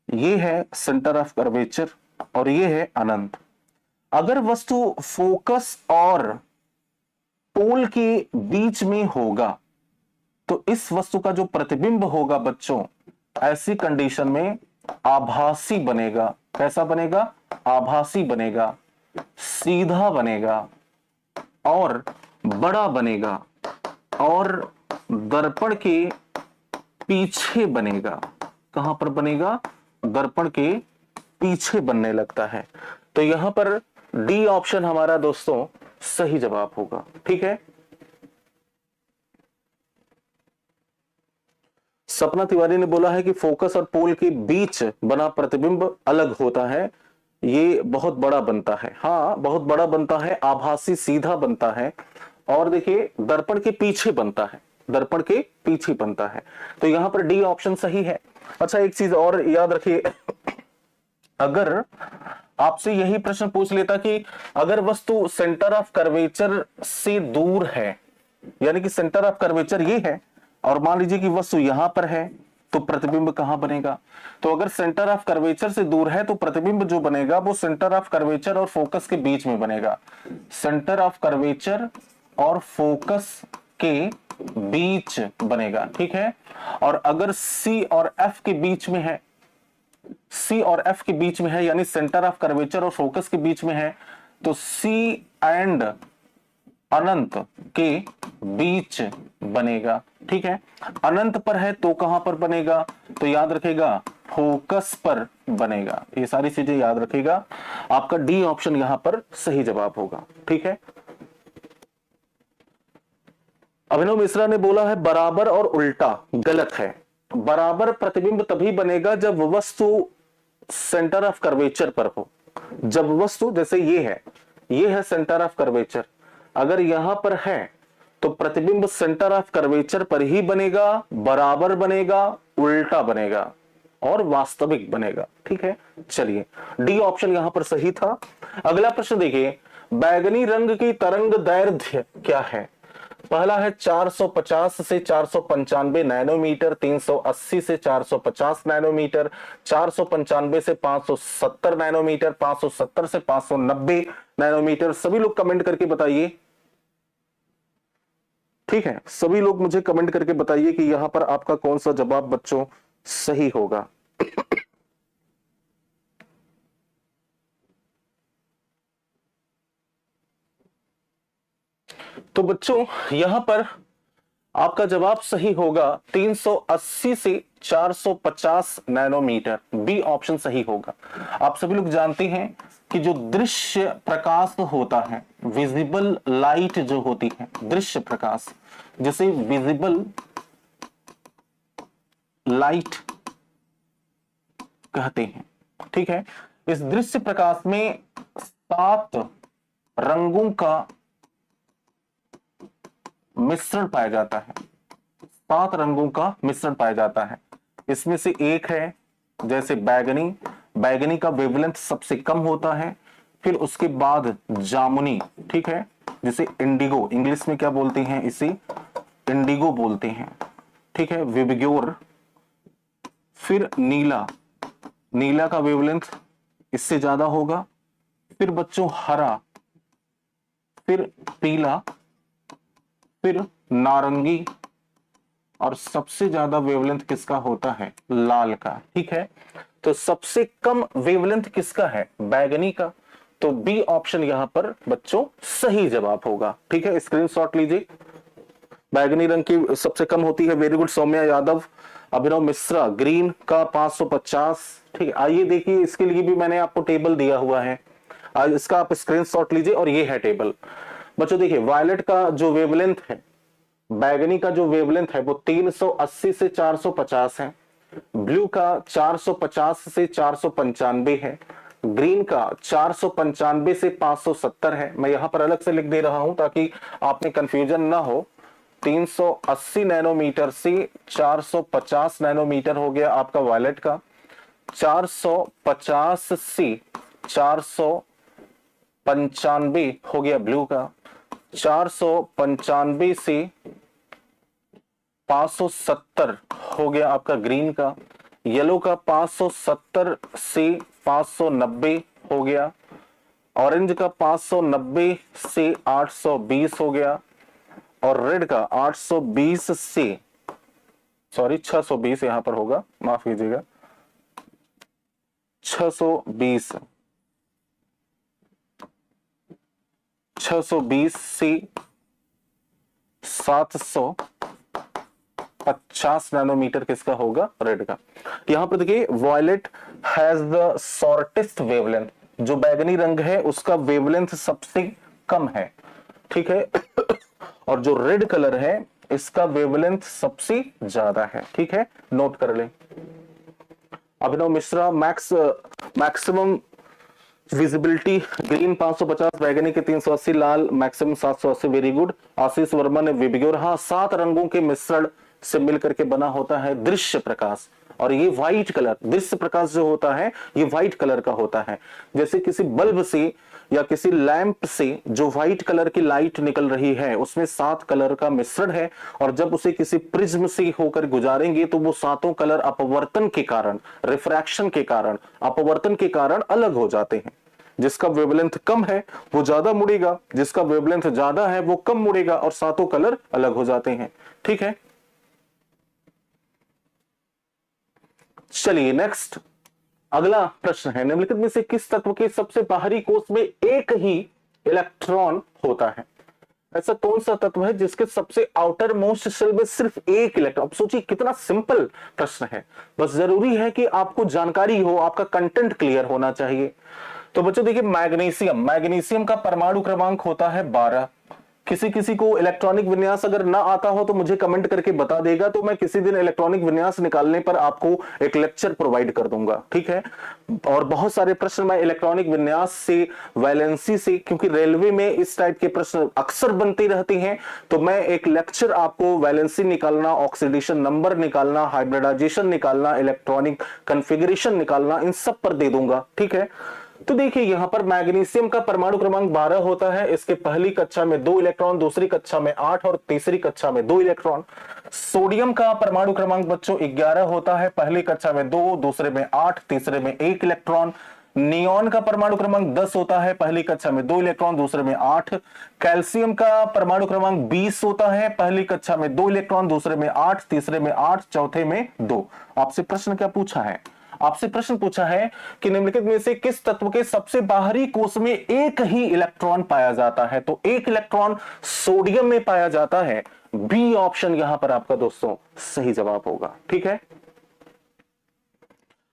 ये है सेंटर ऑफ कर्वेचर और ये है अनंत। अगर वस्तु फोकस और पोल के बीच में होगा तो इस वस्तु का जो प्रतिबिंब होगा बच्चों, ऐसी कंडीशन में आभासी बनेगा। कैसा बनेगा? आभासी बनेगा, सीधा बनेगा और बड़ा बनेगा और दर्पण के पीछे बनेगा। कहां पर बनेगा? दर्पण के पीछे बनने लगता है। तो यहां पर डी ऑप्शन हमारा दोस्तों सही जवाब होगा, ठीक है। सपना तिवारी ने बोला है कि फोकस और पोल के बीच बना प्रतिबिंब अलग होता है, ये बहुत बड़ा बनता है। हाँ बहुत बड़ा बनता है, आभासी सीधा बनता है और देखिए दर्पण के पीछे बनता है, दर्पण के पीछे बनता है। तो यहां पर डी ऑप्शन सही है। अच्छा एक चीज और याद रखिए, अगर आपसे यही प्रश्न पूछ लेता कि अगर वस्तु सेंटर ऑफ कर्वेचर से दूर है, यानी कि सेंटर ऑफ कर्वेचर ये है और मान लीजिए कि वस्तु यहां पर है, तो प्रतिबिंब कहां बनेगा? तो अगर सेंटर ऑफ कर्वेचर से दूर है तो प्रतिबिंब जो बनेगा वो सेंटर ऑफ कर्वेचर और फोकस के बीच में बनेगा। सेंटर ऑफ कर्वेचर और फोकस के बीच बनेगा, ठीक है। और अगर सी और एफ के बीच में है, सी और एफ के बीच में है यानी सेंटर ऑफ कर्वेचर और फोकस के बीच में है, तो सी एंड अनंत के बीच बनेगा, ठीक है। अनंत पर है तो कहां पर बनेगा? तो याद रखेगा फोकस पर बनेगा। ये सारी चीजें याद रखेगा, आपका डी ऑप्शन यहां पर सही जवाब होगा, ठीक है। अभिनव मिश्रा ने बोला है बराबर और उल्टा, गलत है। बराबर प्रतिबिंब तभी बनेगा जब वस्तु सेंटर ऑफ कर्वेचर पर हो। जब वस्तु जैसे ये है सेंटर ऑफ कर्वेचर, अगर यहां पर है तो प्रतिबिंब सेंटर ऑफ कर्वेचर पर ही बनेगा, बराबर बनेगा, उल्टा बनेगा और वास्तविक बनेगा, ठीक है। चलिए डी ऑप्शन यहां पर सही था। अगला प्रश्न देखिए, बैगनी रंग की तरंग दैर्ध्य क्या है? पहला है 450 से 495 नैनोमीटर, 380 से 450 नैनोमीटर, 495 से 570 नैनोमीटर, 570 से 590 नैनोमीटर। सभी लोग कमेंट करके बताइए, ठीक है। सभी लोग मुझे कमेंट करके बताइए कि यहां पर आपका कौन सा जवाब बच्चों सही होगा। तो बच्चों यहां पर आपका जवाब सही होगा 380 से 450 नैनोमीटर, बी ऑप्शन सही होगा। आप सभी लोग जानते हैं कि जो दृश्य प्रकाश होता है, विजिबल लाइट जो होती है, दृश्य प्रकाश जिसे विजिबल लाइट कहते हैं, ठीक है। इस दृश्य प्रकाश में 7 रंगों का मिश्रण पाया जाता है, 7 रंगों का मिश्रण पाया जाता है। इसमें से एक है जैसे बैगनी, बैगनी का वेवलेंथ सबसे कम होता है, फिर उसके बाद जामुनी, ठीक है, जिसे इंडिगो, इंग्लिश में क्या बोलते हैं, इसे इंडिगो बोलते हैं, ठीक है, विबग्योर, फिर नीला, नीला का वेवलेंथ इससे ज्यादा होगा, फिर बच्चों हरा, फिर पीला, फिर नारंगी, और सबसे ज्यादा वेवलेंथ किसका होता है, लाल का, ठीक है। तो सबसे कम वेवलेंथ किसका है, बैगनी का, तो बी ऑप्शन यहां पर बच्चों सही जवाब होगा, ठीक है, स्क्रीनशॉट लीजिए। बैगनी रंग की सबसे कम होती है, वेरी गुड सौम्या यादव। अभिनव मिश्रा ग्रीन का 550, ठीक है। आइए देखिए, इसके लिए भी मैंने आपको टेबल दिया हुआ है, आज इसका आप स्क्रीनशॉट लीजिए और ये है टेबल। बच्चों देखिए, वायलेट का जो वेवलेंथ है, बैगनी का जो वेवलेंथ है वो 380 से 450 है, ब्लू का 450 से 495 है, ग्रीन का 495 से 570 है। मैं यहां पर अलग से लिख दे रहा हूं ताकि आप में कंफ्यूजन ना हो। 380 नैनोमीटर से 450 नैनोमीटर हो गया आपका वायलेट का, 450 से 495 हो गया ब्लू का, 495 से 570 हो गया आपका ग्रीन का, येलो का 570 से 590 हो गया, ऑरेंज का 590 से 820 हो गया, और रेड का 820 से, सॉरी 620 यहां पर होगा, माफ कीजिएगा, 620 से 750 नैनोमीटर किसका होगा, रेड का। यहां पर देखिए, violet has the shortest wavelength, जो बैगनी रंग है उसका वेवलेंथ सबसे कम है, ठीक है, और जो रेड कलर है इसका वेवलेंथ सबसे ज्यादा है, ठीक है, नोट कर लें। अभिनव मिश्रा मैक्सिमम विजिबिलिटी ग्रीन 550, बैगनी के 380, लाल मैक्सिमम 780, वेरी गुड। आशीष वर्मा ने विबग्योर, हाँ, 7 रंगों के मिश्रण से मिलकर के बना होता है दृश्य प्रकाश, और ये व्हाइट कलर, दृश्य प्रकाश जो होता है ये व्हाइट कलर का होता है। जैसे किसी बल्ब से या किसी लैंप से जो व्हाइट कलर की लाइट निकल रही है उसमें 7 कलर का मिश्रण है, और जब उसे किसी प्रिज्म से होकर गुजारेंगे तो वो 7 कलर अपवर्तन के कारण, रिफ्रैक्शन के कारण, अपवर्तन के कारण अलग हो जाते हैं। जिसका वेवलेंथ कम है वो ज्यादा मुड़ेगा, जिसका वेवलेंथ ज्यादा है वो कम मुड़ेगा, और 7 कलर अलग हो जाते हैं, ठीक है। चलिए नेक्स्ट, अगला प्रश्न है, निम्नलिखित में से किस तत्व के सबसे बाहरी कोष में एक ही इलेक्ट्रॉन होता है। ऐसा कौन सा तत्व है जिसके सबसे आउटर मोस्ट शेल में सिर्फ एक इलेक्ट्रॉन। अब सोचिए कितना सिंपल प्रश्न है, बस जरूरी है कि आपको जानकारी हो, आपका कंटेंट क्लियर होना चाहिए। तो बच्चों देखिए, मैग्नीशियम, मैग्नीशियम का परमाणु क्रमांक होता है 12। किसी किसी को इलेक्ट्रॉनिक विन्यास अगर ना आता हो तो मुझे कमेंट करके बता देगा, तो मैं किसी दिन इलेक्ट्रॉनिक विन्यास निकालने पर आपको एक लेक्चर प्रोवाइड कर दूंगा, ठीक है। और बहुत सारे प्रश्न मैं इलेक्ट्रॉनिक विन्यास से, वैलेंसी से, क्योंकि रेलवे में इस टाइप के प्रश्न अक्सर बनते रहते हैं, तो मैं एक लेक्चर आपको वैलेंसी निकालना, ऑक्सीडेशन नंबर निकालना, हाइब्रिडाइजेशन निकालना, इलेक्ट्रॉनिक कन्फिगरेशन निकालना, इन सब पर दे दूंगा, ठीक है। तो देखिए, यहां पर मैग्नीशियम का परमाणु क्रमांक 12 होता है, इसके पहली कक्षा में 2 इलेक्ट्रॉन, दूसरी कक्षा में 8 और तीसरी कक्षा में 2 इलेक्ट्रॉन। सोडियम का परमाणु क्रमांक बच्चों 11 होता है, पहली कक्षा में 2, दूसरे में 8, तीसरे में 1 इलेक्ट्रॉन। नियोन का परमाणु क्रमांक 10 होता है, पहली कक्षा में 2 इलेक्ट्रॉन, दूसरे में 8। कैल्शियम का परमाणु क्रमांक 20 होता है, पहली कक्षा में 2 इलेक्ट्रॉन, दूसरे में 8, तीसरे में 8, चौथे में 2। आपसे प्रश्न क्या पूछा है, आपसे प्रश्न पूछा है कि निम्नलिखित में से किस तत्व के सबसे बाहरी कोष में एक ही इलेक्ट्रॉन पाया जाता है। तो एक इलेक्ट्रॉन सोडियम में पाया जाता है, बी ऑप्शन यहां पर आपका दोस्तों सही जवाब होगा, ठीक है।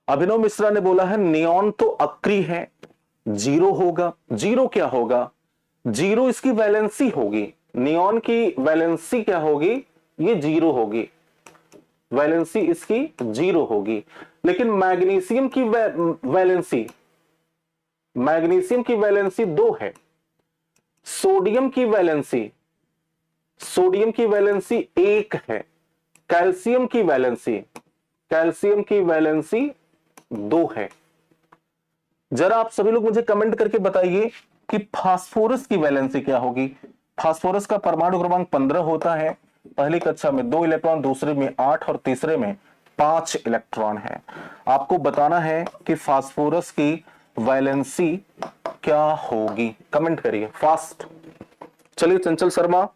अभिनव मिश्रा ने बोला है नियॉन तो अक्रिय है, 0 होगा। 0 क्या होगा, 0 इसकी वैलेंसी होगी, नियॉन की वैलेंसी क्या होगी, ये 0 होगी, वैलेंसी इसकी 0 होगी। लेकिन मैग्नीशियम की वैलेंसी, मैग्नीशियम की वैलेंसी 2 है। सोडियम की वैलेंसी, सोडियम की वैलेंसी 1 है। कैल्शियम की वैलेंसी, कैल्शियम की वैलेंसी 2 है। जरा आप सभी लोग मुझे कमेंट करके बताइए कि फास्फोरस की वैलेंसी क्या होगी। फास्फोरस का परमाणु क्रमांक 15 होता है। पहली कक्षा में 2 इलेक्ट्रॉन, दूसरे में 8 और तीसरे में 5 इलेक्ट्रॉन है। आपको बताना है कि फास्फोरस की वैलेंसी क्या होगी। कमेंट करिए फास्ट। चलिए चंचल शर्मा,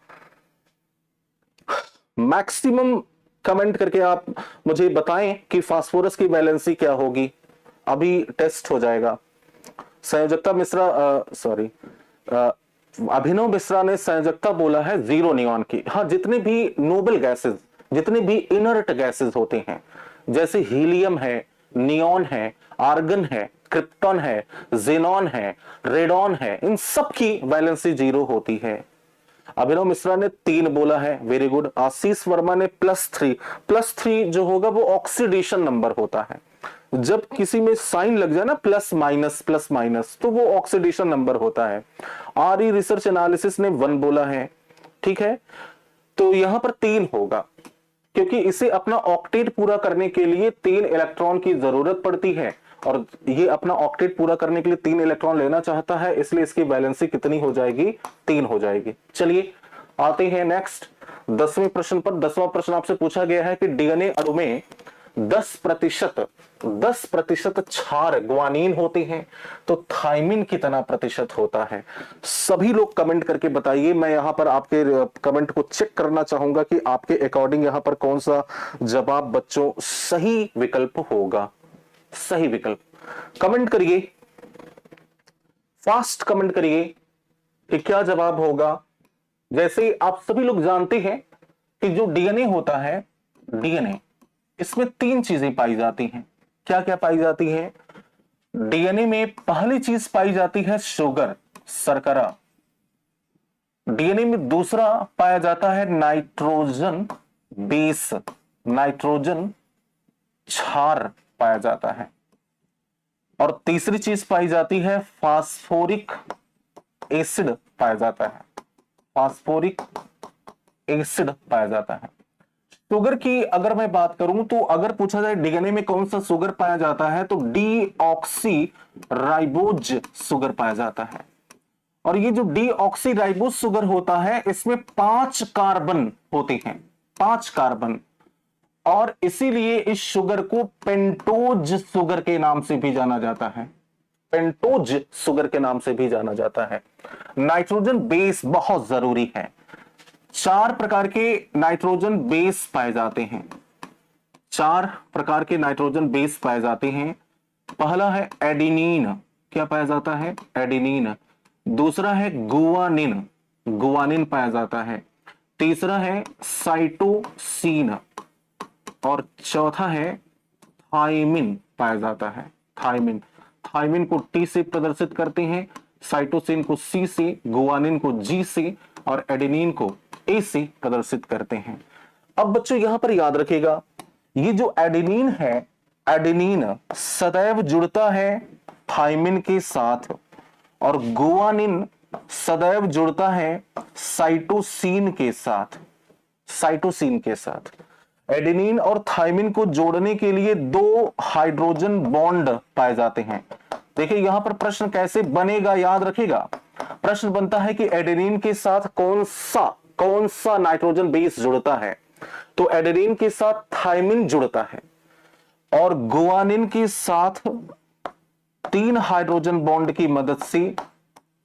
मैक्सिमम कमेंट करके आप मुझे बताएं कि फास्फोरस की वैलेंसी क्या होगी। अभी टेस्ट हो जाएगा। संयोजकता मिश्रा, सॉरी, अभिनव मिश्रा ने संयोजकता बोला है 0 नियॉन की। हाँ, जितने भी नोबल गैसेस, जितने भी इनर्ट गैसेस होते हैं, जैसे हीलियम है, नियॉन है, आर्गन है, क्रिप्टॉन है, जेनॉन है, रेडॉन है, इन सब की वैलेंसी 0 होती है। अभिनव मिश्रा ने 3 बोला है, वेरी गुड। आशीष वर्मा ने +3। +3 जो होगा वो ऑक्सीडेशन नंबर होता है। जब किसी में साइन लग जाए ना प्लस माइनस, तो वो ऑक्सीडेशन नंबर होता है। आरई रिसर्च एनालिसिस ने 1 बोला है, ठीक है। तो यहां पर 3 होगा, क्योंकि इसे अपना ऑक्टेट पूरा करने के लिए 3 इलेक्ट्रॉन की जरूरत पड़ती है, और ये अपना ऑक्टेट पूरा करने के लिए 3 इलेक्ट्रॉन लेना चाहता है, इसलिए इसकी वैलेंसी कितनी हो जाएगी? 3 हो जाएगी। चलिए आते हैं नेक्स्ट 10वें प्रश्न पर। 10वां प्रश्न आपसे पूछा गया है कि डीएनए अणु में 10% क्षार ग्वानीन होते हैं, तो थाइमिन कितना प्रतिशत होता है? सभी लोग कमेंट करके बताइए। मैं यहां पर आपके कमेंट को चेक करना चाहूंगा कि आपके अकॉर्डिंग यहां पर कौन सा जवाब बच्चों सही विकल्प होगा। सही विकल्प कमेंट करिए, फास्ट कमेंट करिए कि क्या जवाब होगा। जैसे आप सभी लोग जानते हैं कि जो डीएनए होता है, डीएनए, इसमें 3 चीजें पाई जाती हैं। क्या क्या पाई जाती है डीएनए में? पहली चीज पाई जाती है शुगर, शर्करा। डीएनए में दूसरा पाया जाता है नाइट्रोजन बेस, नाइट्रोजन क्षार पाया जाता है। और तीसरी चीज पाई जाती है फास्फोरिक एसिड पाया जाता है, फास्फोरिक एसिड पाया जाता है। शुगर की अगर मैं बात करूं तो अगर पूछा जाए डीएनए में कौन सा शुगर पाया जाता है, तो डीऑक्सी राइबोज शुगर पाया जाता है। और ये जो डीऑक्सी राइबोज शुगर होता है, इसमें 5 कार्बन होते हैं, 5 कार्बन, और इसीलिए इस शुगर को पेंटोज शुगर के नाम से भी जाना जाता है, पेंटोज शुगर के नाम से भी जाना जाता है। नाइट्रोजन बेस बहुत जरूरी है। 4 प्रकार के नाइट्रोजन बेस पाए जाते हैं, 4 प्रकार के नाइट्रोजन बेस पाए जाते हैं। पहला है एडिनिन, क्या पाया जाता है? एडिनिन। दूसरा है गुआनिन, गुआनिन पाया जाता है। तीसरा है साइटोसिन, और चौथा है थाइमिन पाया जाता है, थाइमिन। थाइमिन को टी से प्रदर्शित करते हैं, साइटोसिन को सी से, गुआनिन को जी से, और एडेनिन को ए से प्रदर्शित करते हैं। अब बच्चों यहां पर याद रखिएगा, ये जो एडेनिन है, एडेनिन सदैव जुड़ता है थाइमिन के साथ, और गुआनिन सदैव जुड़ता है साइटोसिन के साथ, साइटोसिन के साथ। एडेनिन और थाइमिन को जोड़ने के लिए 2 हाइड्रोजन बॉन्ड पाए जाते हैं। देखिए यहां पर प्रश्न कैसे बनेगा, याद रखिएगा। प्रश्न बनता है कि एडेनिन के साथ कौन सा नाइट्रोजन बेस जुड़ता है, तो एडेनिन के साथ थाइमिन जुड़ता है, और गुआनिन के साथ 3 हाइड्रोजन बॉन्ड की मदद से,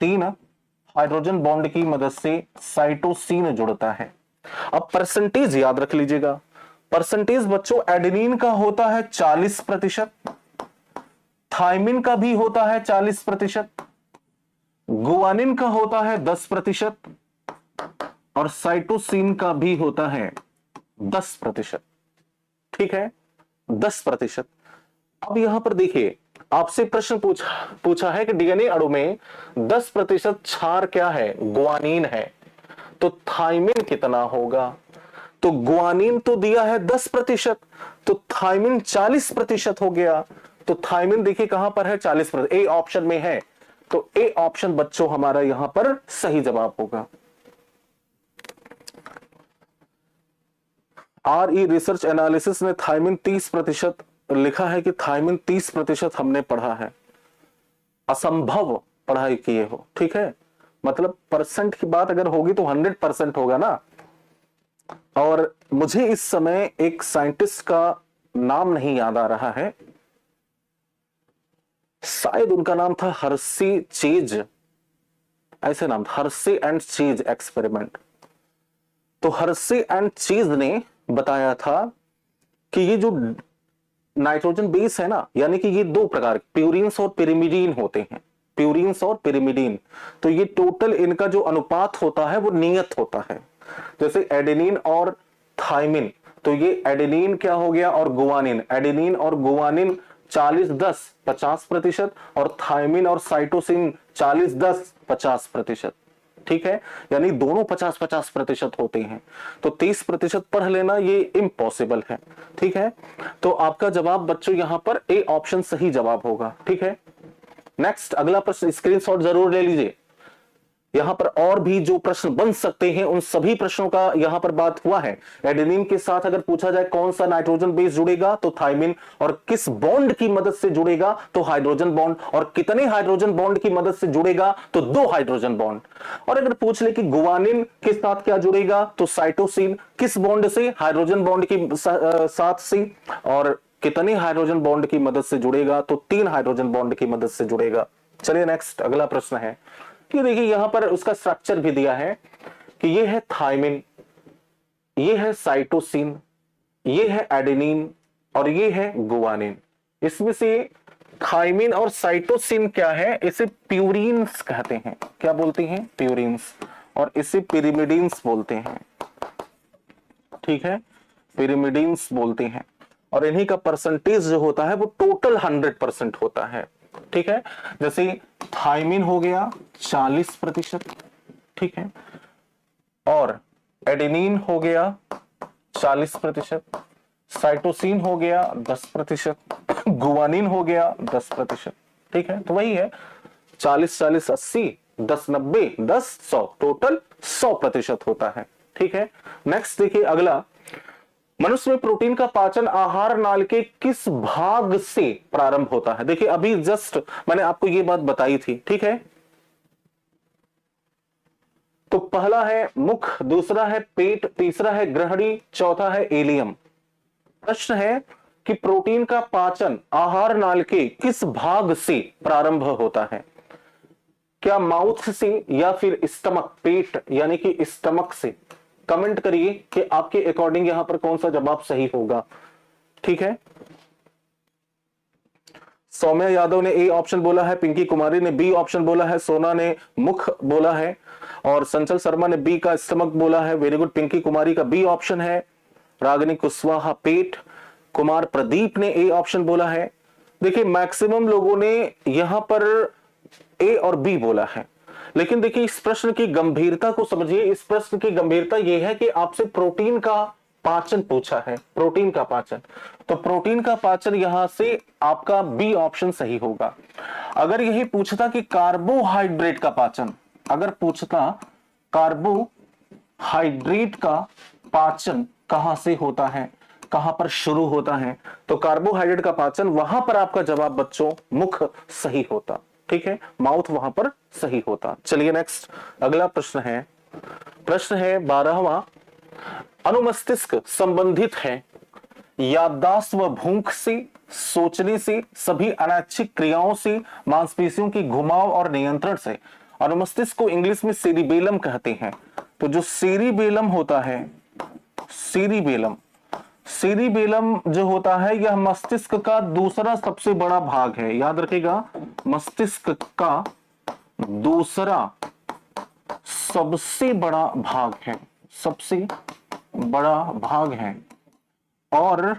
3 हाइड्रोजन बॉन्ड की मदद से साइटोसिन जुड़ता है। अब परसेंटेज याद रख लीजिएगा। परसेंटेज बच्चों एडेनिन का होता है 40%, थाइमिन का भी होता है 40%, गुआनिन का होता है 10%, और साइटोसिन का भी होता है 10%। ठीक है, 10%। अब यहां पर देखिए, आपसे प्रश्न पूछा है कि डीएनए अणु में 10% क्षार क्या है? गुआनिन है। तो थाइमिन कितना होगा? तो गुआनिन तो दिया है 10%, तो थाइमिन 40% हो गया। तो थाइमिन देखिए कहां पर है? 40%, ए ऑप्शन में है। तो ए ऑप्शन बच्चों हमारा यहां पर सही जवाब होगा। आरई रिसर्च एनालिसिस ने थाइमिन 30% लिखा है कि थाइमिन 30% हमने पढ़ा है। असंभव पढ़ाई किए हो, ठीक है। मतलब परसेंट की बात अगर होगी तो 100% होगा ना। और मुझे इस समय एक साइंटिस्ट का नाम नहीं याद आ रहा है, शायद उनका नाम था हर्सी चेज, ऐसे नाम था, हर्सी एंड चेज एक्सपेरिमेंट। तो हर्सी एंड चेज ने बताया था कि ये जो नाइट्रोजन बेस है ना, यानी कि ये दो प्रकार के प्यूरिन्स और पिरिमिडीन होते हैं, प्यूरिन्स और पिरिमिडीन। तो ये टोटल इनका जो अनुपात होता है वो नियत होता है। जैसे एडेनिन और थाइमिन, तो ये एडेनिन क्या हो गया और गुआनिन, एडेनिन और गुआनिन 40-10 50%, और थाइमिन और साइटोसिन 40-10 50%, ठीक है। यानी दोनों 50-50% होते हैं, तो 30% पढ़ लेना ये इम्पॉसिबल है, ठीक है। तो आपका जवाब बच्चों यहां पर ए ऑप्शन सही जवाब होगा, ठीक है। नेक्स्ट अगला प्रश्न स्क्रीनशॉट जरूर ले लीजिए। यहां पर और भी जो प्रश्न बन सकते हैं उन सभी प्रश्नों का यहां पर बात हुआ है। एडेनिन के साथ अगर पूछा जाए कौन सा नाइट्रोजन बेस जुड़ेगा तो थाइमिन, और किस बॉन्ड की मदद से जुड़ेगा तो हाइड्रोजन बॉन्ड, और कितने हाइड्रोजन बॉन्ड की मदद से जुड़ेगा तो 2 हाइड्रोजन बॉन्ड। और अगर पूछ ले कि गुआनिन के साथ क्या जुड़ेगा तो साइटोसिन, किस बॉन्ड से, हाइड्रोजन बॉन्ड की साथ से, और कितने हाइड्रोजन बॉन्ड की मदद से जुड़ेगा तो 3 हाइड्रोजन बॉन्ड की मदद से जुड़ेगा। चलिए नेक्स्ट अगला प्रश्न है कि देखिए यहां पर उसका स्ट्रक्चर भी दिया है कि ये है थाइमिन, ये है साइटोसिन, ये है एडेनिन, और ये है गुआनिन। इसमें से थाइमिन और साइटोसिन क्या है, इसे प्यूरिन्स कहते हैं। क्या बोलते हैं, प्यूरिन्स, और इसे पिरिमिडीन्स बोलते हैं, ठीक है, पिरिमिडीन्स बोलते हैं। और इन्हीं का परसेंटेज जो होता है वो टोटल 100% होता है, ठीक है। जैसे थाइमिन हो गया 40%, ठीक है, और एडेनिन हो गया 40%, साइटोसिन हो गया 10%, गुआनिन हो गया 10%, ठीक है। तो वही है 40-40 80 10-90 10-100, टोटल 100% होता है, ठीक है। नेक्स्ट देखिए अगला, मनुष्य में प्रोटीन का पाचन आहार नाल के किस भाग से प्रारंभ होता है। देखिए अभी जस्ट मैंने आपको यह बात बताई थी, ठीक है। तो पहला है मुख, दूसरा है पेट, तीसरा है ग्रहणी, चौथा है एलियम। प्रश्न है कि प्रोटीन का पाचन आहार नाल के किस भाग से प्रारंभ होता है, क्या माउथ से या फिर स्टमक, पेट यानी कि स्टमक से। कमेंट करिए कि आपके अकॉर्डिंग यहां पर कौन सा जवाब सही होगा, ठीक है। सौम्या यादव ने ए ऑप्शन बोला है, पिंकी कुमारी ने बी ऑप्शन बोला है, सोना ने मुख बोला है, और संचल शर्मा ने बी का स्टमक बोला है। वेरी गुड, पिंकी कुमारी का बी ऑप्शन है। रागिनी कुशवाहा पेट, कुमार प्रदीप ने ए ऑप्शन बोला है। देखिए मैक्सिमम लोगों ने यहां पर ए और बी बोला है, लेकिन देखिए इस प्रश्न की गंभीरता को समझिए। इस प्रश्न की गंभीरता यह है कि आपसे प्रोटीन का पाचन पूछा है, प्रोटीन का पाचन, तो प्रोटीन का पाचन यहां से आपका बी ऑप्शन सही होगा। अगर यही पूछता कि कार्बोहाइड्रेट का पाचन, अगर पूछता कार्बोहाइड्रेट का पाचन कहां से होता है, कहां पर शुरू होता है, तो कार्बोहाइड्रेट का पाचन वहां पर आपका जवाब बच्चों मुख सही होता, ठीक है, माउथ वहां पर सही होता। चलिए नेक्स्ट अगला प्रश्न है 12वां, अनुमस्तिष्क संबंधित है याददाश्त व भूख से, सोचने से, सभी अनैच्छिक क्रियाओं से, मांसपेशियों की घुमाव और नियंत्रण से। अनुमस्तिष्क को इंग्लिश में सेरिबेलम कहते हैं। तो जो सेरिबेलम होता है, सेरिबेलम जो होता है यह मस्तिष्क का दूसरा सबसे बड़ा भाग है। याद रखिएगा, मस्तिष्क का दूसरा सबसे बड़ा भाग है, सबसे बड़ा भाग है, और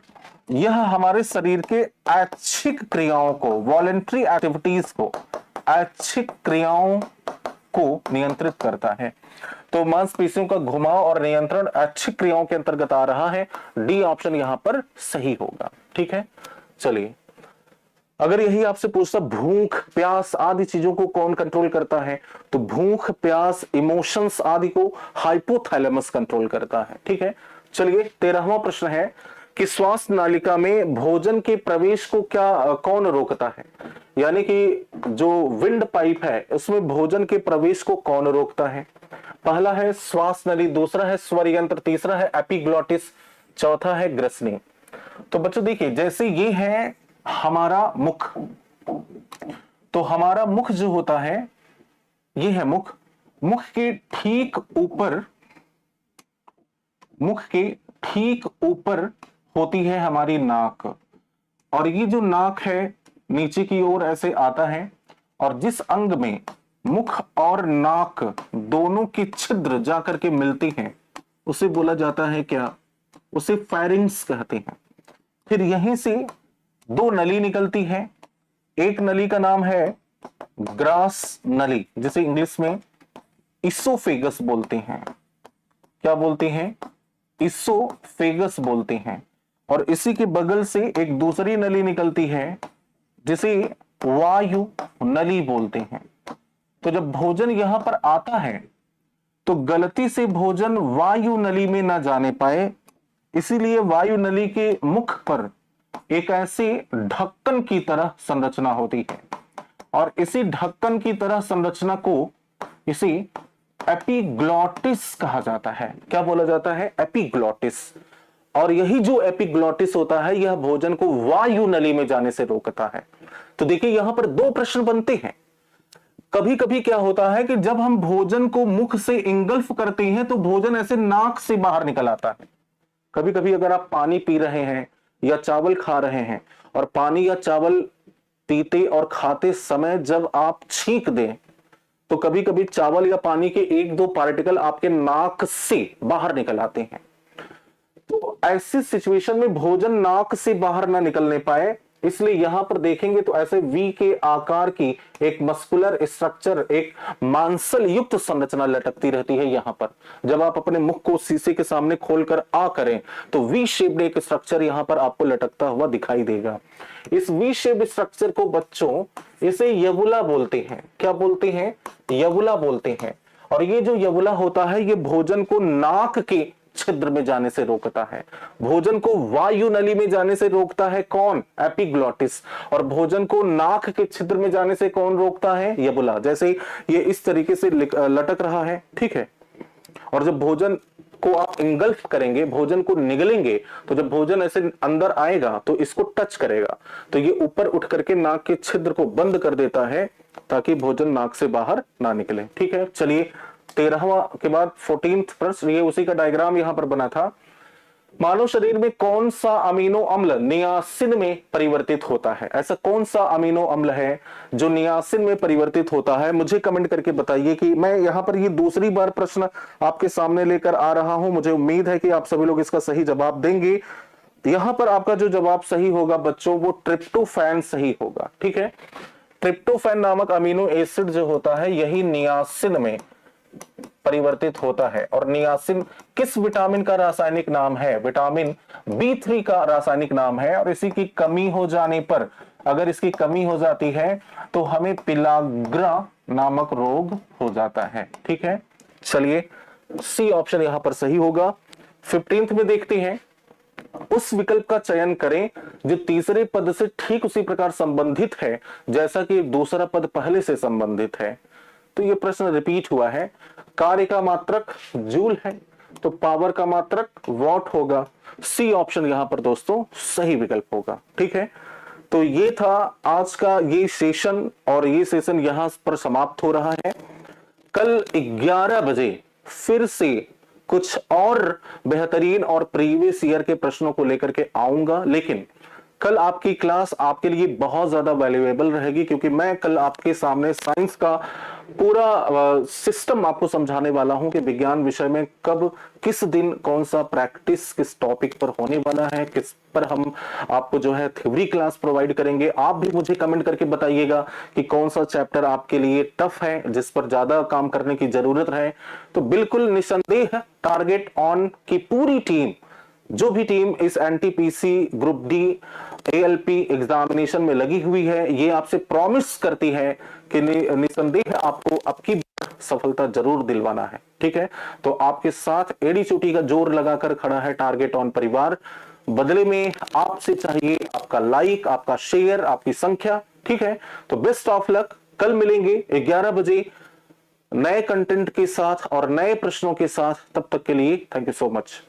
यह हमारे शरीर के ऐच्छिक क्रियाओं को, वॉलेंट्री एक्टिविटीज को, ऐच्छिक क्रियाओं को नियंत्रित करता है। तो मांसपेशियों का घुमाव और नियंत्रण ऐच्छिक क्रियाओं के अंतर्गत आ रहा है। डी ऑप्शन यहां पर सही होगा, ठीक है। चलिए अगर यही आपसे पूछता भूख, प्यास आदि चीजों को कौन कंट्रोल करता है, तो भूख, प्यास, इमोशंस आदि को हाइपोथैलेमस कंट्रोल करता है, ठीक है। चलिए 13वां प्रश्न है कि श्वास नालिका में भोजन के प्रवेश को कौन रोकता है, यानी कि जो विंड पाइप है उसमें भोजन के प्रवेश को कौन रोकता है। पहला है श्वास नली, दूसरा है स्वर यंत्र, तीसरा है एपिग्लॉटिस, चौथा है ग्रसनी। तो बच्चों देखिए, जैसे ये है हमारा मुख, तो हमारा मुख जो होता है ये है मुख। मुख के ठीक ऊपर होती है हमारी नाक, और ये जो नाक है नीचे की ओर ऐसे आता है, और जिस अंग में मुख और नाक दोनों के छिद्र जाकर के मिलती हैं उसे बोला जाता है क्या, उसे फेरिंग्स कहते हैं। फिर यहीं से दो नली निकलती है, एक नली का नाम है ग्रास नली, जिसे इंग्लिश में इसोफेगस बोलते हैं। क्या बोलते हैं? इसोफेगस बोलते हैं। और इसी के बगल से एक दूसरी नली निकलती है जिसे वायु नली बोलते हैं। तो जब भोजन यहां पर आता है तो गलती से भोजन वायु नली में ना जाने पाए, इसीलिए वायु नली के मुख पर एक ऐसी ढक्कन की तरह संरचना होती है, और इसी ढक्कन की तरह संरचना को इसी एपिग्लॉटिस कहा जाता है। क्या बोला जाता है? एपिग्लॉटिस। और यही जो एपिग्लॉटिस होता है यह भोजन को वायु नली में जाने से रोकता है। तो देखिए यहां पर दो प्रश्न बनते हैं। कभी कभी क्या होता है कि जब हम भोजन को मुख से इंगल्फ करते हैं तो भोजन ऐसे नाक से बाहर निकल आता है। कभी कभी अगर आप पानी पी रहे हैं या चावल खा रहे हैं, और पानी या चावल पीते और खाते समय जब आप छींक दें तो कभी कभी चावल या पानी के एक दो पार्टिकल आपके नाक से बाहर निकल आते हैं। तो ऐसी सिचुएशन में भोजन नाक से बाहर ना निकलने पाए, इसलिए यहां पर देखेंगे तो ऐसे वी के आकार की एक मस्कुलर स्ट्रक्चर, एक मांसल युक्त संरचना लटकती रहती है। यहां पर जब आप अपने मुख को शीशे के सामने खोलकर आ करें तो वी शेप्ड एक स्ट्रक्चर यहां पर आपको लटकता हुआ दिखाई देगा। इस वी शेप्ड स्ट्रक्चर को बच्चों इसे यवुला बोलते हैं। क्या बोलते हैं? यवुला बोलते हैं। और ये जो यवुला होता है ये भोजन को नाक के छिद्र में जाने से रोकता है। भोजन को वायु नली में जाने से रोकता है कौन? एपिग्लॉटिस। और भोजन को नाक के छिद्र में जाने से कौन रोकता है? यबुला। जैसे ये इस तरीके से लटक रहा है, ठीक है। और जब भोजन को आप इंगल्फ करेंगे, भोजन को निगलेंगे, तो जब भोजन ऐसे अंदर आएगा तो इसको टच करेगा, तो ये ऊपर उठ करके नाक के छिद्र को बंद कर देता है ताकि भोजन नाक से बाहर ना निकले। ठीक है, चलिए 13वां के बाद 14th प्रश्न, ये उसी का डायग्राम यहां पर बना था। मानव शरीर में कौन सा अमीनो अम्ल नियासिन में परिवर्तित होता है? ऐसा कौन सा अमीनो अम्ल है जो नियासिन में परिवर्तित होता है? मुझे कमेंट करके बताइए। कि मैं यहां पर ये दूसरी बार प्रश्न आपके सामने लेकर आ रहा हूं, मुझे उम्मीद है कि आप सभी लोग इसका सही जवाब देंगे। यहां पर आपका जो जवाब सही होगा बच्चों वो ट्रिप्टोफैन सही होगा। ठीक है, ट्रिप्टोफैन नामक अमीनो एसिड जो होता है यही नियासिन में परिवर्तित होता है। और नियासिन किस विटामिन का रासायनिक नाम है? विटामिन B3 का रासायनिक नाम है। और इसी की कमी हो जाने पर, अगर इसकी कमी हो जाती है तो हमें पिलाग्रा नामक रोग हो जाता है। ठीक है, चलिए सी ऑप्शन यहां पर सही होगा। 15th में देखते हैं, उस विकल्प का चयन करें जो तीसरे पद से ठीक उसी प्रकार संबंधित है जैसा कि दूसरा पद पहले से संबंधित है। तो ये प्रश्न रिपीट हुआ है। कार्य का मात्रक जूल है तो पावर का मात्रक वॉट होगा। सी ऑप्शन यहां पर दोस्तों सही विकल्प होगा। ठीक है, तो ये था आज का ये सेशन, और ये सेशन यहां पर समाप्त हो रहा है। कल 11 बजे फिर से कुछ और बेहतरीन और प्रीवियस ईयर के प्रश्नों को लेकर के आऊंगा। लेकिन कल आपकी क्लास आपके लिए बहुत ज्यादा वैल्यूएबल रहेगी, क्योंकि मैं कल आपके सामने साइंस का पूरा सिस्टम आपको समझाने वाला हूं कि विज्ञान विषय में कब किस दिन कौन सा प्रैक्टिस किस टॉपिक पर होने वाला है, किस पर हम आपको जो है थ्योरी क्लास प्रोवाइड करेंगे। आप भी मुझे कमेंट करके बताइएगा कि कौन सा चैप्टर आपके लिए टफ है, जिस पर ज्यादा काम करने की जरूरत है। तो बिल्कुल निसंदेह टारगेट ऑन की पूरी टीम, जो भी टीम इस NTPC group D ALP examination में लगी हुई है, ये आपसे प्रॉमिस करती है कि निसंदेह आपको आपकी सफलता जरूर दिलवाना है। ठीक है, तो आपके साथ एडी चोटी का जोर लगाकर खड़ा है टारगेट ऑन परिवार। बदले में आपसे चाहिए आपका लाइक, आपका शेयर, आपकी संख्या। ठीक है, तो बेस्ट ऑफ लक। कल मिलेंगे 11 बजे नए कंटेंट के साथ और नए प्रश्नों के साथ। तब तक के लिए थैंक यू सो मच।